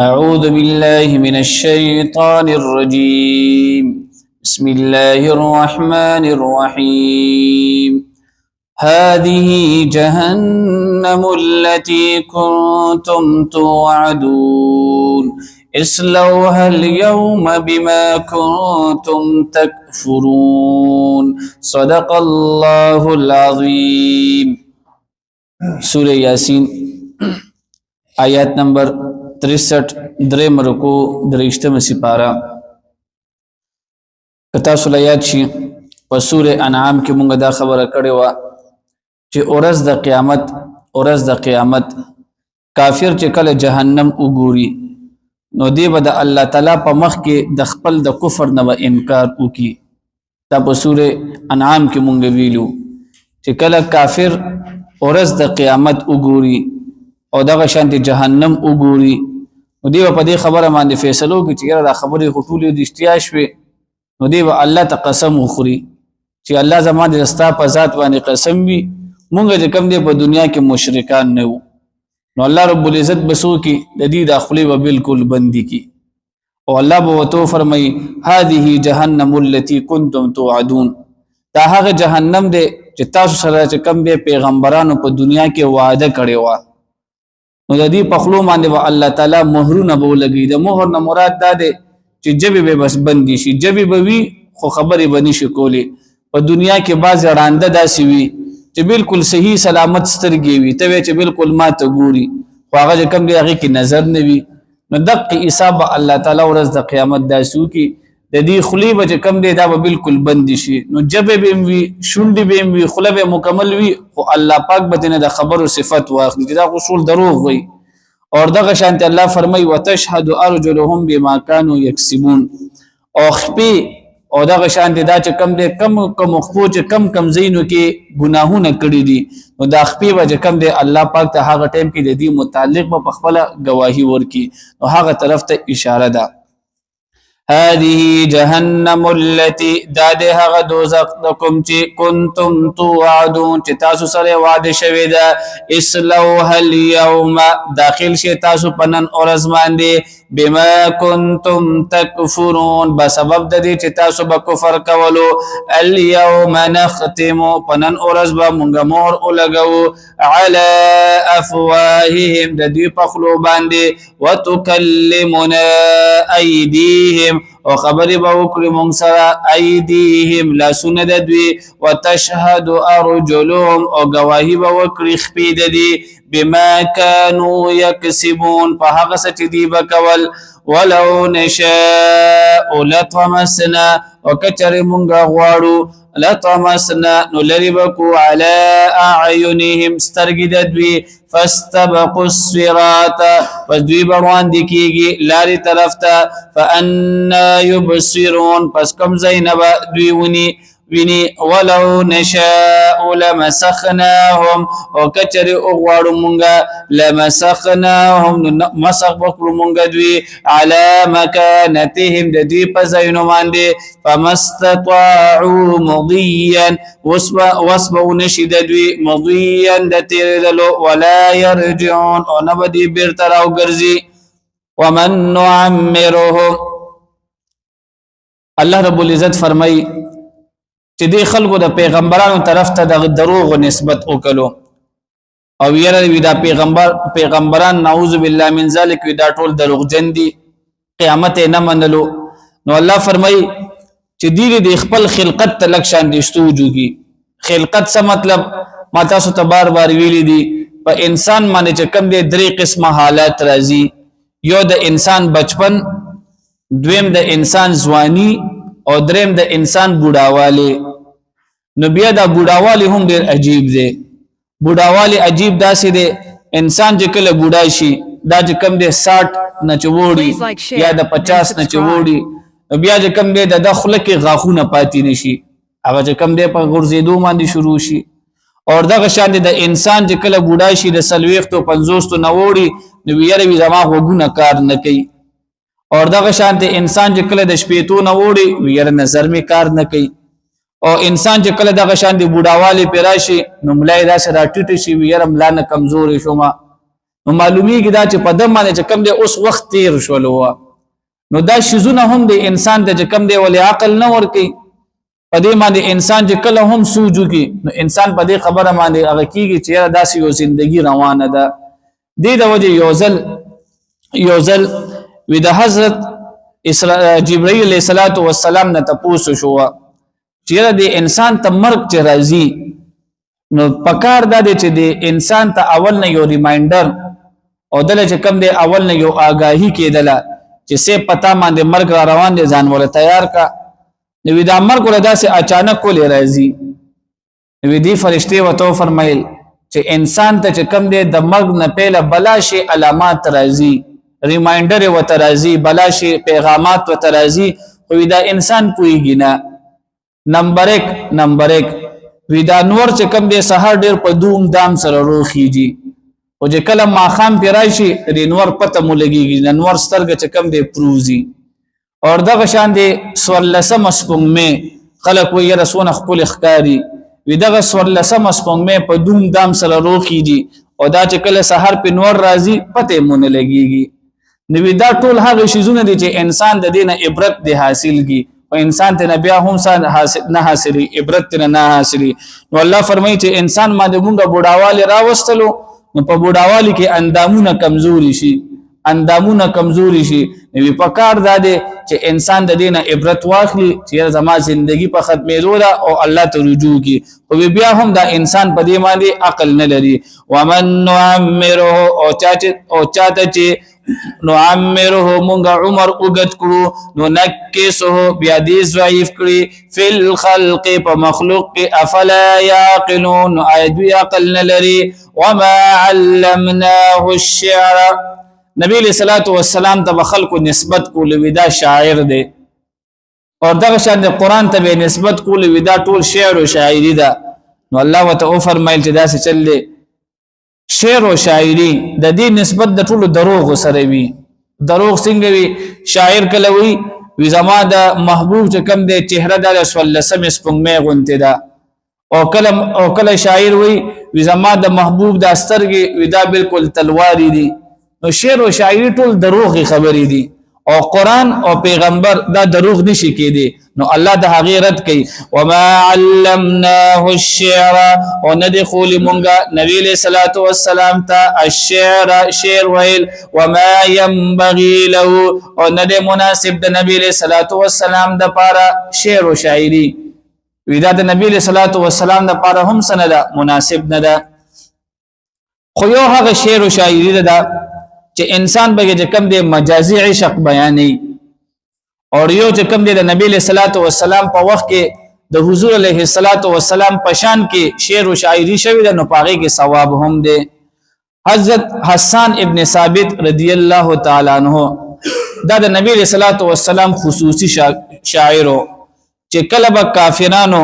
اعوذ باللہ من الشیطان الرجیم بسم اللہ الرحمن الرحیم هذه جهنم التي كنتم توعدون اصلوها اليوم بما كنتم تكفرون صدق الله العظيم سورہ یاسین آیات نمبر 63 دریم رکو درشتم سپارہ کتا سلیات شي په سورہ انعام کې مونږ دا خبره کړې و چې اورز د قیامت کافر چې کله جهنم وګوري نو دی به د الله تعالی په مخ کې د خپل د کفر نه انکار وکي دا په سورہ انعام کې مونږ ویلو چې کله کافر اورز د قیامت وګوري او دغه شانتي جهنم وګوري نو دی په دې خبره باندې فیصلو کې چې دا خبره خټولې د اشتیا شوي نو دی الله ته قسم وخوري چې الله زما د رستا په ذات باندې قسم وي مونږ چې کوم دی په دنیا کې مشرکان نه وو نو الله رب العزت بسو کی د دې داخلي و بالکل بندي کی او الله به تو فرمای هذه جهنم التي كنتم توعدون دا هغه جهنم دی چې تاسو سره چې کوم به پیغمبرانو په دنیا کې وعده کړی و نو د دې په خلو باندې الله تعالی مهرونه به لګي د مهر نه مراد دا دی چې جبه به بس بندي شي جبه به وي خو خبرې بني شي کولی په دنیا کې باز رانده داسي وي چې بالکل صحیح سلامت سترګي وي ته چې بالکل ما ته ګوري خو هغه کم دی هغه کې نظر نه وي نو دقه حساب الله تعالی ورځ د قیامت داسو کې د دې خلی به کم دی دا به بالکل بند شي نو جبه به وي شونډي به وي خله به مکمل وي او الله پاک به نه د خبرو صفت واخلي دا اصول دروغ وي اور دغه شانت الله فرمای وتشهد ارجلهم بما كانوا يكسبون او خپي او دغه شان دي دا چې کم دي کم خپو چې کم زینو کې ګناهونه کړی دي نو دا خپې وجه کم دي الله پاک ته هغه ټیم کې د دې متعلق په خپل گواهی ورکي نو هغه طرف ته اشاره ده هذه جهنم التي داده هغه دوزخ کوم چې کنتم توعدون چې تاسو سره وعده شوی ده اسلوها اليوم داخل شي تاسو پنن اورز باندې بما كنتم تكفرون بسبب د دې چې تاسو به کفر کولو اليوم نختم پنن اورز به مونږ مور ولګو على افواههم د دې په خلو باندې وتكلمنا ايديهم او خبرې به وکړي مونږ سره ايديهم لا سند دوی وتشهد ارجلهم او گواهی به وکړي خپې د دې بما كانوا يكسبون په هغه څه چې دی وکول ولو نشاء لطمسنا وکچره مونږ غواړو لطمسنا نلربكو على اعینهم سترګې د دوی فاستبقوا الصراط پس دوی بروان دي کیږي لارې طرف ته فانا يبصرون پس کم زینب دوی ویني ولو نشاء لمسخناهم او کچر اغواړو مونږه لمسخناهم مسخ بکړو مونږه دوی على مكانتهم د دوی په ځایونو باندې فمستطاعوا مضيا وسبوا نشد دوی مضيا د تیرېدلو ولا يرجعون او نه به دوی بیرته راوګرځي ومن نعمره الله رب العزت فرمای چې دی خلکو د پیغمبرانو طرف ته د دروغ نسبت وکړو او یره وی دا پیغمبران نعوذ بالله من ذلک وی دا ټول دروغجن دي قیامت نه منلو نو الله فرمای چې دی د خپل خلقت ته لک شان دي استوجوږي خلقت څه مطلب ما تاسو ته بار بار ویلي دي په انسان باندې چې کم دي درې قسمه حالات راځي یو د انسان بچپن دویم د انسان ځواني او دریم د انسان بوډاوالی نو بیا دا بوډاوالی هم ډیر عجیب دی بوډاوالی عجیب داسې دی انسان چې کله بوډا شي دا چې کم دی 60 نه چووړي یا د 50 نه چووړي بیا چې کم دی د خله کې غاښونه پاتې نشي هغه چې کم دی په غورځېدو باندې شروع شي او دغه شان د انسان چې کله بوډا شي د 40 او 50 نه وړي نو یې وی زما غوګونه کار نه کوي اور دغه شانت انسان چې کله د شپېتو نه وړي ویره نظر می کار نه کوي او انسان چې کله دغه شان دی بوډاوالی پیراشي نو ملای دا سره ټټ شي ویره ملا نه کمزوري شوما نو معلومیږي دا چې په دمه چې کم دی اوس وخت تیر شول نو دا شیزونه هم د انسان د کم دی ولې عقل نه ور کوي په دې باندې انسان چې کله هم سوجو کی نو انسان په دې خبره باندې هغه کیږي چې داسې یو ژوندۍ روانه ده دې د وجه یوزل وی د حضرت جبرائیل علیہ الصلوۃ والسلام نه تاسو شو چې د انسان ته مرګ چې راځي نو پکار دا دی چې د انسان ته اول نه یو ریمایندر او دله چې کم دی اول نه یو آگاهی کېدله چې سه پتا باندې مرګ را روان دي ځان ولا تیار کا نو دا مرګ ولدا داسې اچانک کولې راځي نو دی فرشته وته فرمایل چې انسان ته چې کم دی د مرګ نه پهله بلا شي علامات راځي ریمایندر و ترازی بلاشی پیغامات و ترازی وی دا انسان پویږي نه نمبر 1 وی دا نور چې کم دی سحر ډیر په دوم دام سره روخیږي او چې کله ماخام پیرایشي د نور پته مولګيږي د نور سترګه چې کم دی پروزي اور دغه شان دی سورلسم سپوږمې خلق وی رسونه خپل اخکاری وی دغه سورلسم سپوږمې په دوم دام سره روخیږي او دا چې کله سحر په نور راځي پته مونږ لګيږي نو دا ټول هغه شیزونه دي چې انسان د دینه عبرت دی حاصل کی او انسان ته بیا هم نه حاصلي عبرت نه حاصلي نو الله فرمایي چې انسان باندې مونږه بوډاوالی راوستلو نو په بوډاوالی کې اندامونه کمزوري شي نو په کار داده چې انسان د دینه عبرت واخلي چې زما ژوندۍ په ختمېدو ده او الله ته رجوع کی او بیا هم دا انسان په دې باندې عقل نه لري ومن نعمره او چاته چې نعمره مونږه عمر اوږد کړو نو نکسه بیا دې ضعیف کړي فل خلق په مخلوق کې افلا يعقلون ايد عقل نه لري وما علمناه الشعر نبی علیہ الصلوۃ والسلام ته خلق نسبت کول ودا شاعر دی او دغه شان د قران ته نسبت کول ودا ټول شعر او شاعری ده نو الله وتعالى فرمایل چې دا څه چل دی شعر او شاعری د دې نسبت د ټولو دروغ سره وي دروغ څنګه وي شاعر کله وي زما د محبوب چې کم دی چهره د رسول الله سم سپنګمه غونته ده او کله شاعر وي زما د محبوب د استرګي ودا بالکل تلواری دي نو شعر او شاعری ټول دروغ خبرې دي او قران او پیغمبر دا دروغ نشي کېدی نو الله د هغه رد کوي وما علمناه الشعر او ندخول مونږه نبی له صلوات و سلام ته الشعر شعر ویل وما ينبغي له او ند مناسب د نبی له صلوات و سلام د پاره شعر او شاعری ودا د نبی له صلوات و سلام د پاره هم سنده مناسب نه ده خو یو هغه شعر او شاعری ده چې انسان به کم دی مجازي عشق بیانې او یو چې کم دی د نبی له صلوات و سلام په وخت کې د حضور علیه السلام پشان کې شعر او شاعری شوی د نو پاغه کې ثواب هم دی حضرت حسان ابن ثابت رضی الله تعالی عنہ دا د نبی صلی الله علیه وسلم خصوصي شاعر چې کله به کافرانو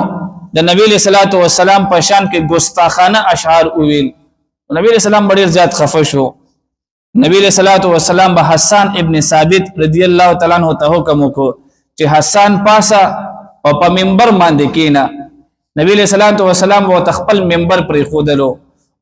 د نبی صلی الله علیه وسلم پشان کې ګستاخانه اشعار ویل نبی صلی الله ډیر زیات خفه شو نبی صلی الله علیه وسلم به حسان ابن ثابت رضی الله تعالی عنہ ته حکم وکړو چې حسان پاسا او په منبر باندې کینا نبی صلی الله علیه وسلم او خپل منبر پر خودلو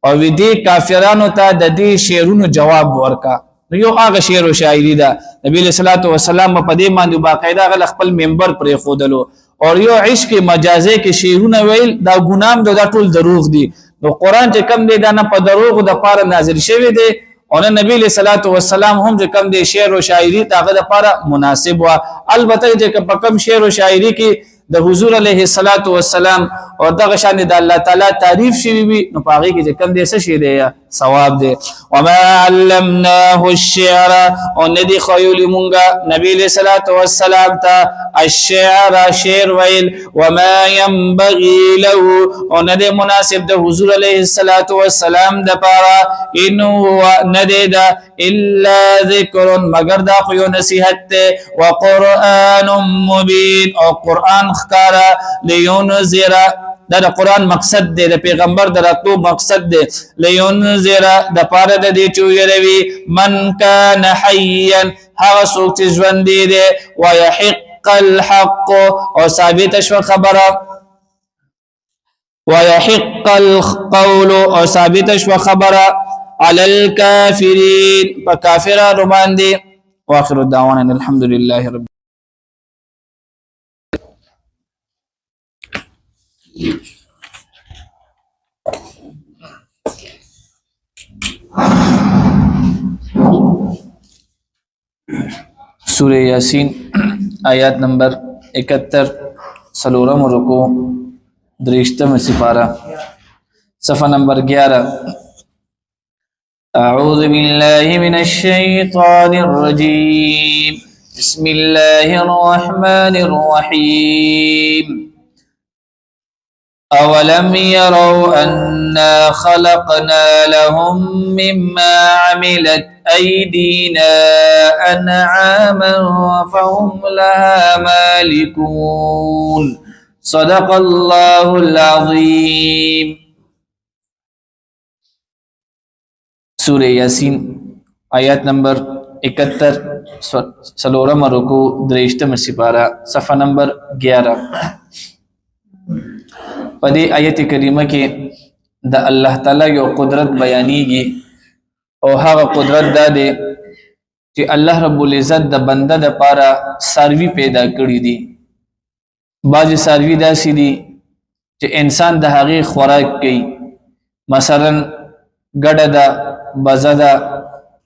او دې کافرانو ته د دې شعرونو جواب ورکا یو هغه شعر او شاعری دا نبی صلی الله علیه وسلم په دې باندې باقاعده غل خپل منبر پر خودلو او یو عشق مجازي کې شعرونه ویل دا ګنام دا ټول دروغ دي نو قران چې کم دی دا نه په دروغ د پاره نازل شوی دی او نبی صلی الله علیه وسلم هم چې کم دی شعر او شاعری تاغه د پاره مناسب وا البته چې په کم شعر او شاعری کې د حضور علیه السلام او دغه شان د الله تعالی تعریف شوی وي نو پاغه کې چې کم دی څه شی دی ثواب دی وما علمناه الشعر او ندی خیول مونږه نبی صلی الله علیه وسلم ته الشعر شعر ویل وما ينبغي له او ندی مناسب د حضور علیه السلام د پاره ان هو ندی دا الا ذکر مگر دا خو نصیحت وقران مبین او قران خکارا لينذر دا قرآن مقصد دی د پیغمبر دراتلو مقصد دی لينذر د پاره د دې چويروي من کان حيا هغه څوک چې ژوند دی ويحق الحق او ثابت شو خبره ويحق القول او ثابت شو خبره على الكافرين فكافر باندې واخر الدعوانا الحمد لله رب سورہ یاسین آیات نمبر 71 سلورم رکو درشتم سپارہ صفحہ نمبر 11 اعوذ باللہ من الشیطان الرجیم بسم اللہ الرحمن الرحیم أولم يروا أنا خلقنا لهم مما عملت أيدينا أنعاما فهم لها مالكون صدق الله العظيم سورة ياسين آيات نمبر 71 سلورم رکو درشتم سپارہ صفحہ نمبر 11 په دې آیت کریمه کې د الله تعالی یو قدرت بیانېږي او هغه قدرت دا دی چې الله رب العزت د بنده د پاره ساروی پیدا کړی دي بعضی ساروی داسې دي چې انسان د هغې خوراک کوي مثلا ګډه ده بزه ده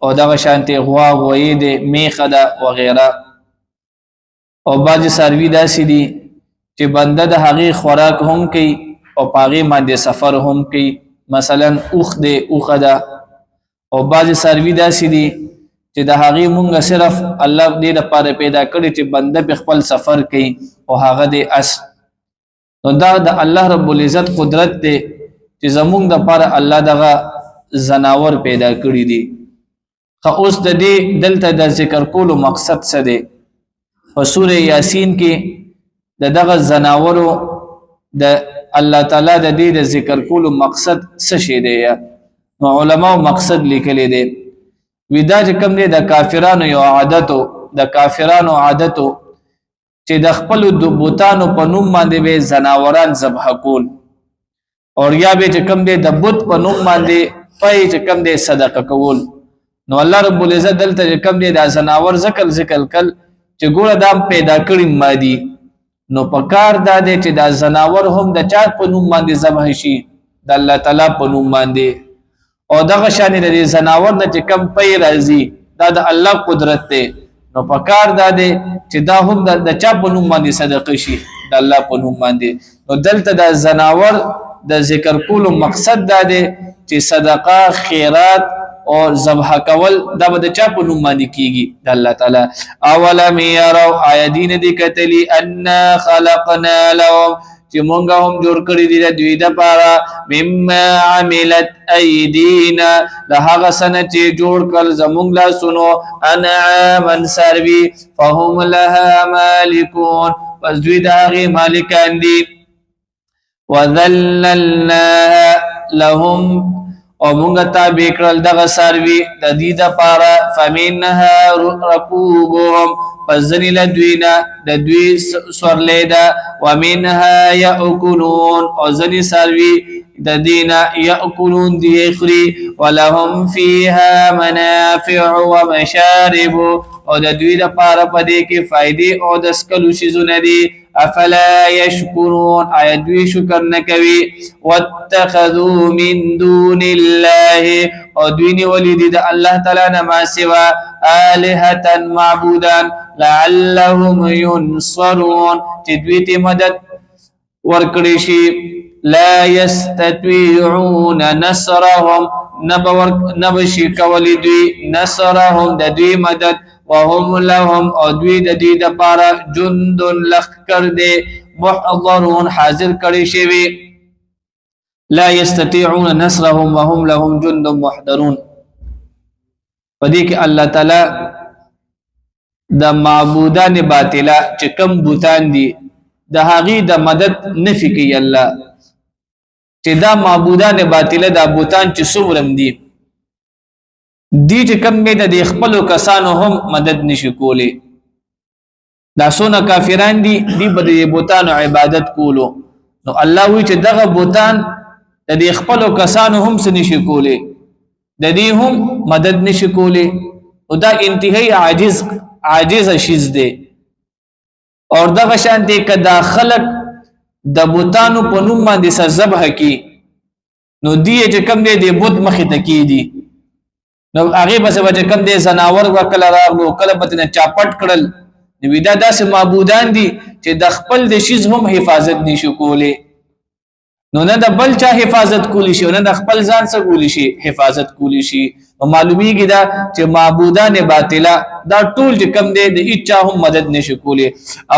او دغه شانتې غوا غویې دی میخه ده وغیره او بعضی ساروی داسې دي چې بنده د هغې خوراک هم کوي او پاغې باندې سفر هم کوي مثلا اوخ دی اوخه ده او بعضې ساروي داسې دي چې د هغې مونږ صرف الله دې دپاره پیدا کړي چې بنده پې خپل سفر کوي او هغه دی اس نو دا د الله رب العزت قدرت دی چې زمونږ دپاره الله دغه زناور پیدا کړي دي خو اوس د دې دلته د ذکر کولو مقصد څه دی په سوره یاسین کې د دغه زناورو د الله تعالی د دې د ذکر کولو مقصد څه شی دی نو علماء مقصد لیکلی دی ودا چې کوم دی د کافرانو یو عادتو د کافرانو عادتو چې د خپل د بوتانو په نوم باندې به زناوران ذبح کول او یا به چې کوم دی د بت په نوم باندې پای چې کوم دی صدقه کول نو الله رب العزت دلته چې کوم دی د زناور ذکر کل چې ګوره دا پیدا کړی مادي نو پکار دا دی چې دا زناور هم د چا په نوم باندې ذبح شي د الله تعالی په نوم باندې او دغه شان د زناور نه چې کم پي راځي دا د الله قدرت دی نو پکار دا دی چې دا هم د چا په نوم باندې صدقه شي د الله په نوم باندې نو دلته د زناور د ذکر کولو مقصد دا دی چې صدقه خیرات او ذبح کول دا به د چا په نوم باندې کیږي د الله تعالی اولم يروا آیدین دی کتلی ان خلقنا لهم چې مونږه هم جوړ کړی دي د دوی دپاره مما عملت ایدینا له هغه څه نه چې جوړ کړل زمونږ لاسونو انعاما څاروي فهم لها مالکون پس دوی د هغې مالکان دي وذللناها لهم او مونږه تابع کړل دغه څاروي د دې دپاره فمنها رکوبهم پس ځینې له دوی نه د دوی سورلی ده ومنها یأکلون او ځینې څاروي د دې نه یأکلون دی خوري ولهم فیها منافع ومشارب او د دوی دپاره په دې کې فایدې او د څکلو څیزونه دي افلا یشکرون آیا دوی شکر نه کوي واتخذوا من دون الله او دوی نیولي دي د الله تعالی نه ما سوا آلهة معبودان لعلهم ينصرون چې دوی ته مدد ورکړي شي لا يستطيعون نصرهم نبشي کولی دوی نصرهم د دوی مدد وهم لهم او دوی د دوی دپاره جند لښکر دی محضرون حاضر کړي شوي لا يستطيعون نصرهم وهم لهم جند محضرون په دې کې الله تعالی د معبودان باطله چې کم بوتان دي د هغې د مدد نفي کوي الله چې دا معبودان باطله دا بوتان چې څومره دي دی چې کم دی د خپلو کسانو هم مدد نشي کولی دا څونه کافران دي دی به د بوتانو عبادت کولو نو الله وی چې دغه بوتان د خپلو کسانو هم څه نشي کولی د دې هم مدد نشي کولی او دا انتهایی عاجز شیز دی اور دغه شان دی که دا خلق د بوتانو په نوم باندې څه ذبح کی نو دی چې کم دی د بوت مخې ته کیدي نو هغې بس به چې کم دی ځناور به کله راغلو کله به ترنه چاپټ کړل نو دا داسې معبودان دي چې د خپل د شیز هم حفاظت نشي کولی نو نه د بل چا حفاظت کولی شي نه د خپل ځان څخه کولی شي حفاظت کولی شي نو معلومیږي دا چې معبودان باطله دا ټول چې کم دی د هیچا هم مدد نشي کولی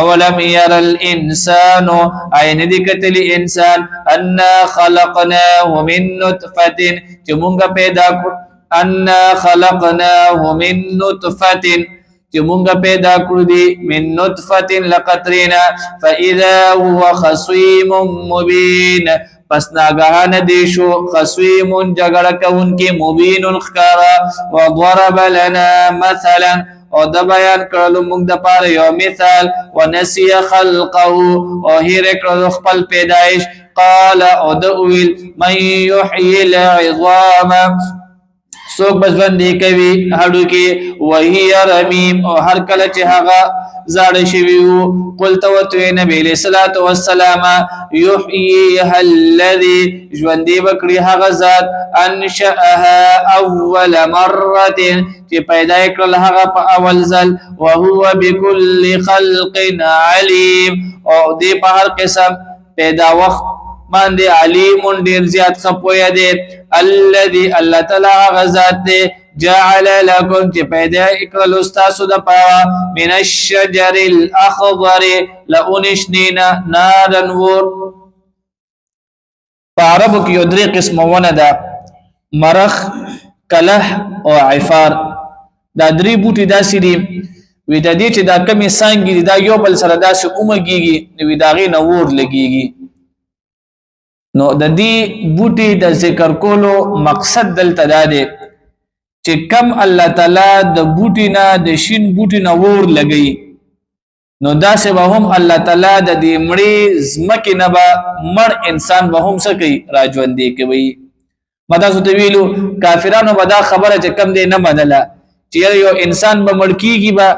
اولم ير الانسان عین دې کتلی انسان انا خلقناه من نطفه چې مونږه پیدا کړ انا خلقناه من نطفه چې مونږه پیدا کړو دي من نطفه لقطرنا فاذا هو خصيم مبين پس ناګهانه دی شو خصيم جګړه کوونکی مبين ښکارا وضرب لنا مثلا او د بیان کړلو موږ د پاره یو مثال ونسي خلقه او هیر کړلو خپل پیدایش قال او د ویل من يحيي العظام سوک بزوندی کوي هډو کې وهي رمیم او هر کله چې هغه زاړه شوي وو قلت وتوی نبی علیہ الصلوۃ والسلام یحییها الذی ژوندی وکړي هغه ذات انشأها اول مره چې پیدا کړل هغه په اول ځل وهو بكل خلق علیم او دې په هر قسم پیدا وخت باندې علیم ډیر زیات خپوی دی الذي الله تعالی غزاد دی جعل لكم چې پیدا کړل استاسو د پاره من الشجر الاخضر لانشنینا نارا ور په عربو کې یو درې قسمه ونه ده مرخ کلح او عفار دا درې بوټي داسې دي وی د دې چې دا کمی سانګي دا یو بل سره داسې اومګيږي نو دا غي نور لګيږي نو د دې بوټي د ذکر کولو مقصد دلته دا دی چې کم الله تعالی د بوټي نه د شین بوټي نه ور لګي نو دا سه به هم الله تعالی د دې مړی زمکه نه به مړ انسان به هم سکی راځوندې کوي مدا سو ویلو کافرانو به دا خبره چې کم دی نه بدله چې یو انسان به مړ کیږي به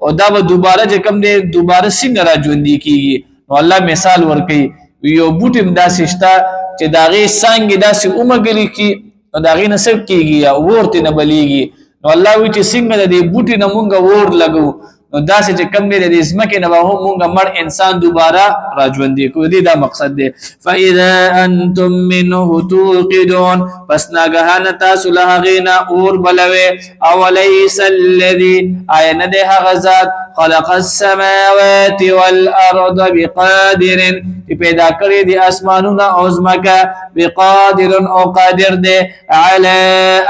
او دا به دوباره چې کم دی دوباره څنګه راځوندې کیږي نو الله مثال ورکړي یو بوټم داسې شته چې داغه څنګه داسې اومګلی کی نو داغه نسب کیږي یا ورته نه بلیږي نو الله وی چې څنګه د دې بوټي نه مونږه ور لګو نو داسې چې کم دی د ځمکې نه به هم مونږ مړ انسان دوباره راژوندي کړو دې دا مقصد دی فاذا انتم منه توقدون پس ناګهانه تاسو له هغې نه اور بلوئ اولیس الذي آیا نه دی هغه ذات خلق السماوات والارض بقادر چې پیدا کړی دي اسمانونه او ځمکه بقادر او قادر دی على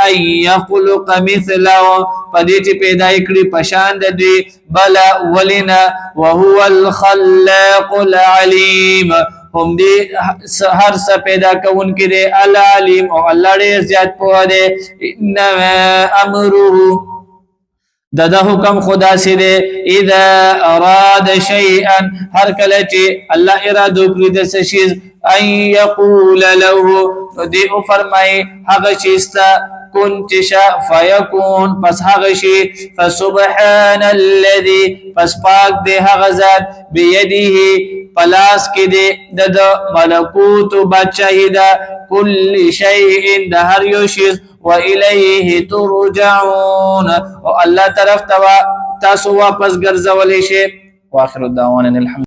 ان يخلق مثله پدې چې پیدا کړی پشان د دوی بلا ولنا وهو الخلاق العليم هم دې هر څه پیدا کوونکی دی العلیم او الله ډېر زیات پوه دی انما امره دا حکم خدا سے دے اذا اراد شیئا ہر کله چې الله اراده وکړي د څه شی ان یقول له دې او فرمای هغه چیز ته کن تشاء فیکون پس هغه شی فسبحان الذي پس پاک دې هغه ذات بيدیه پلاس کې دې د ملکوت بچی دا کل شیء د هر یو شی وإليه ترجعون والله طرف تاسو واپس ګرځولې شي واخر الدعوانا الحمد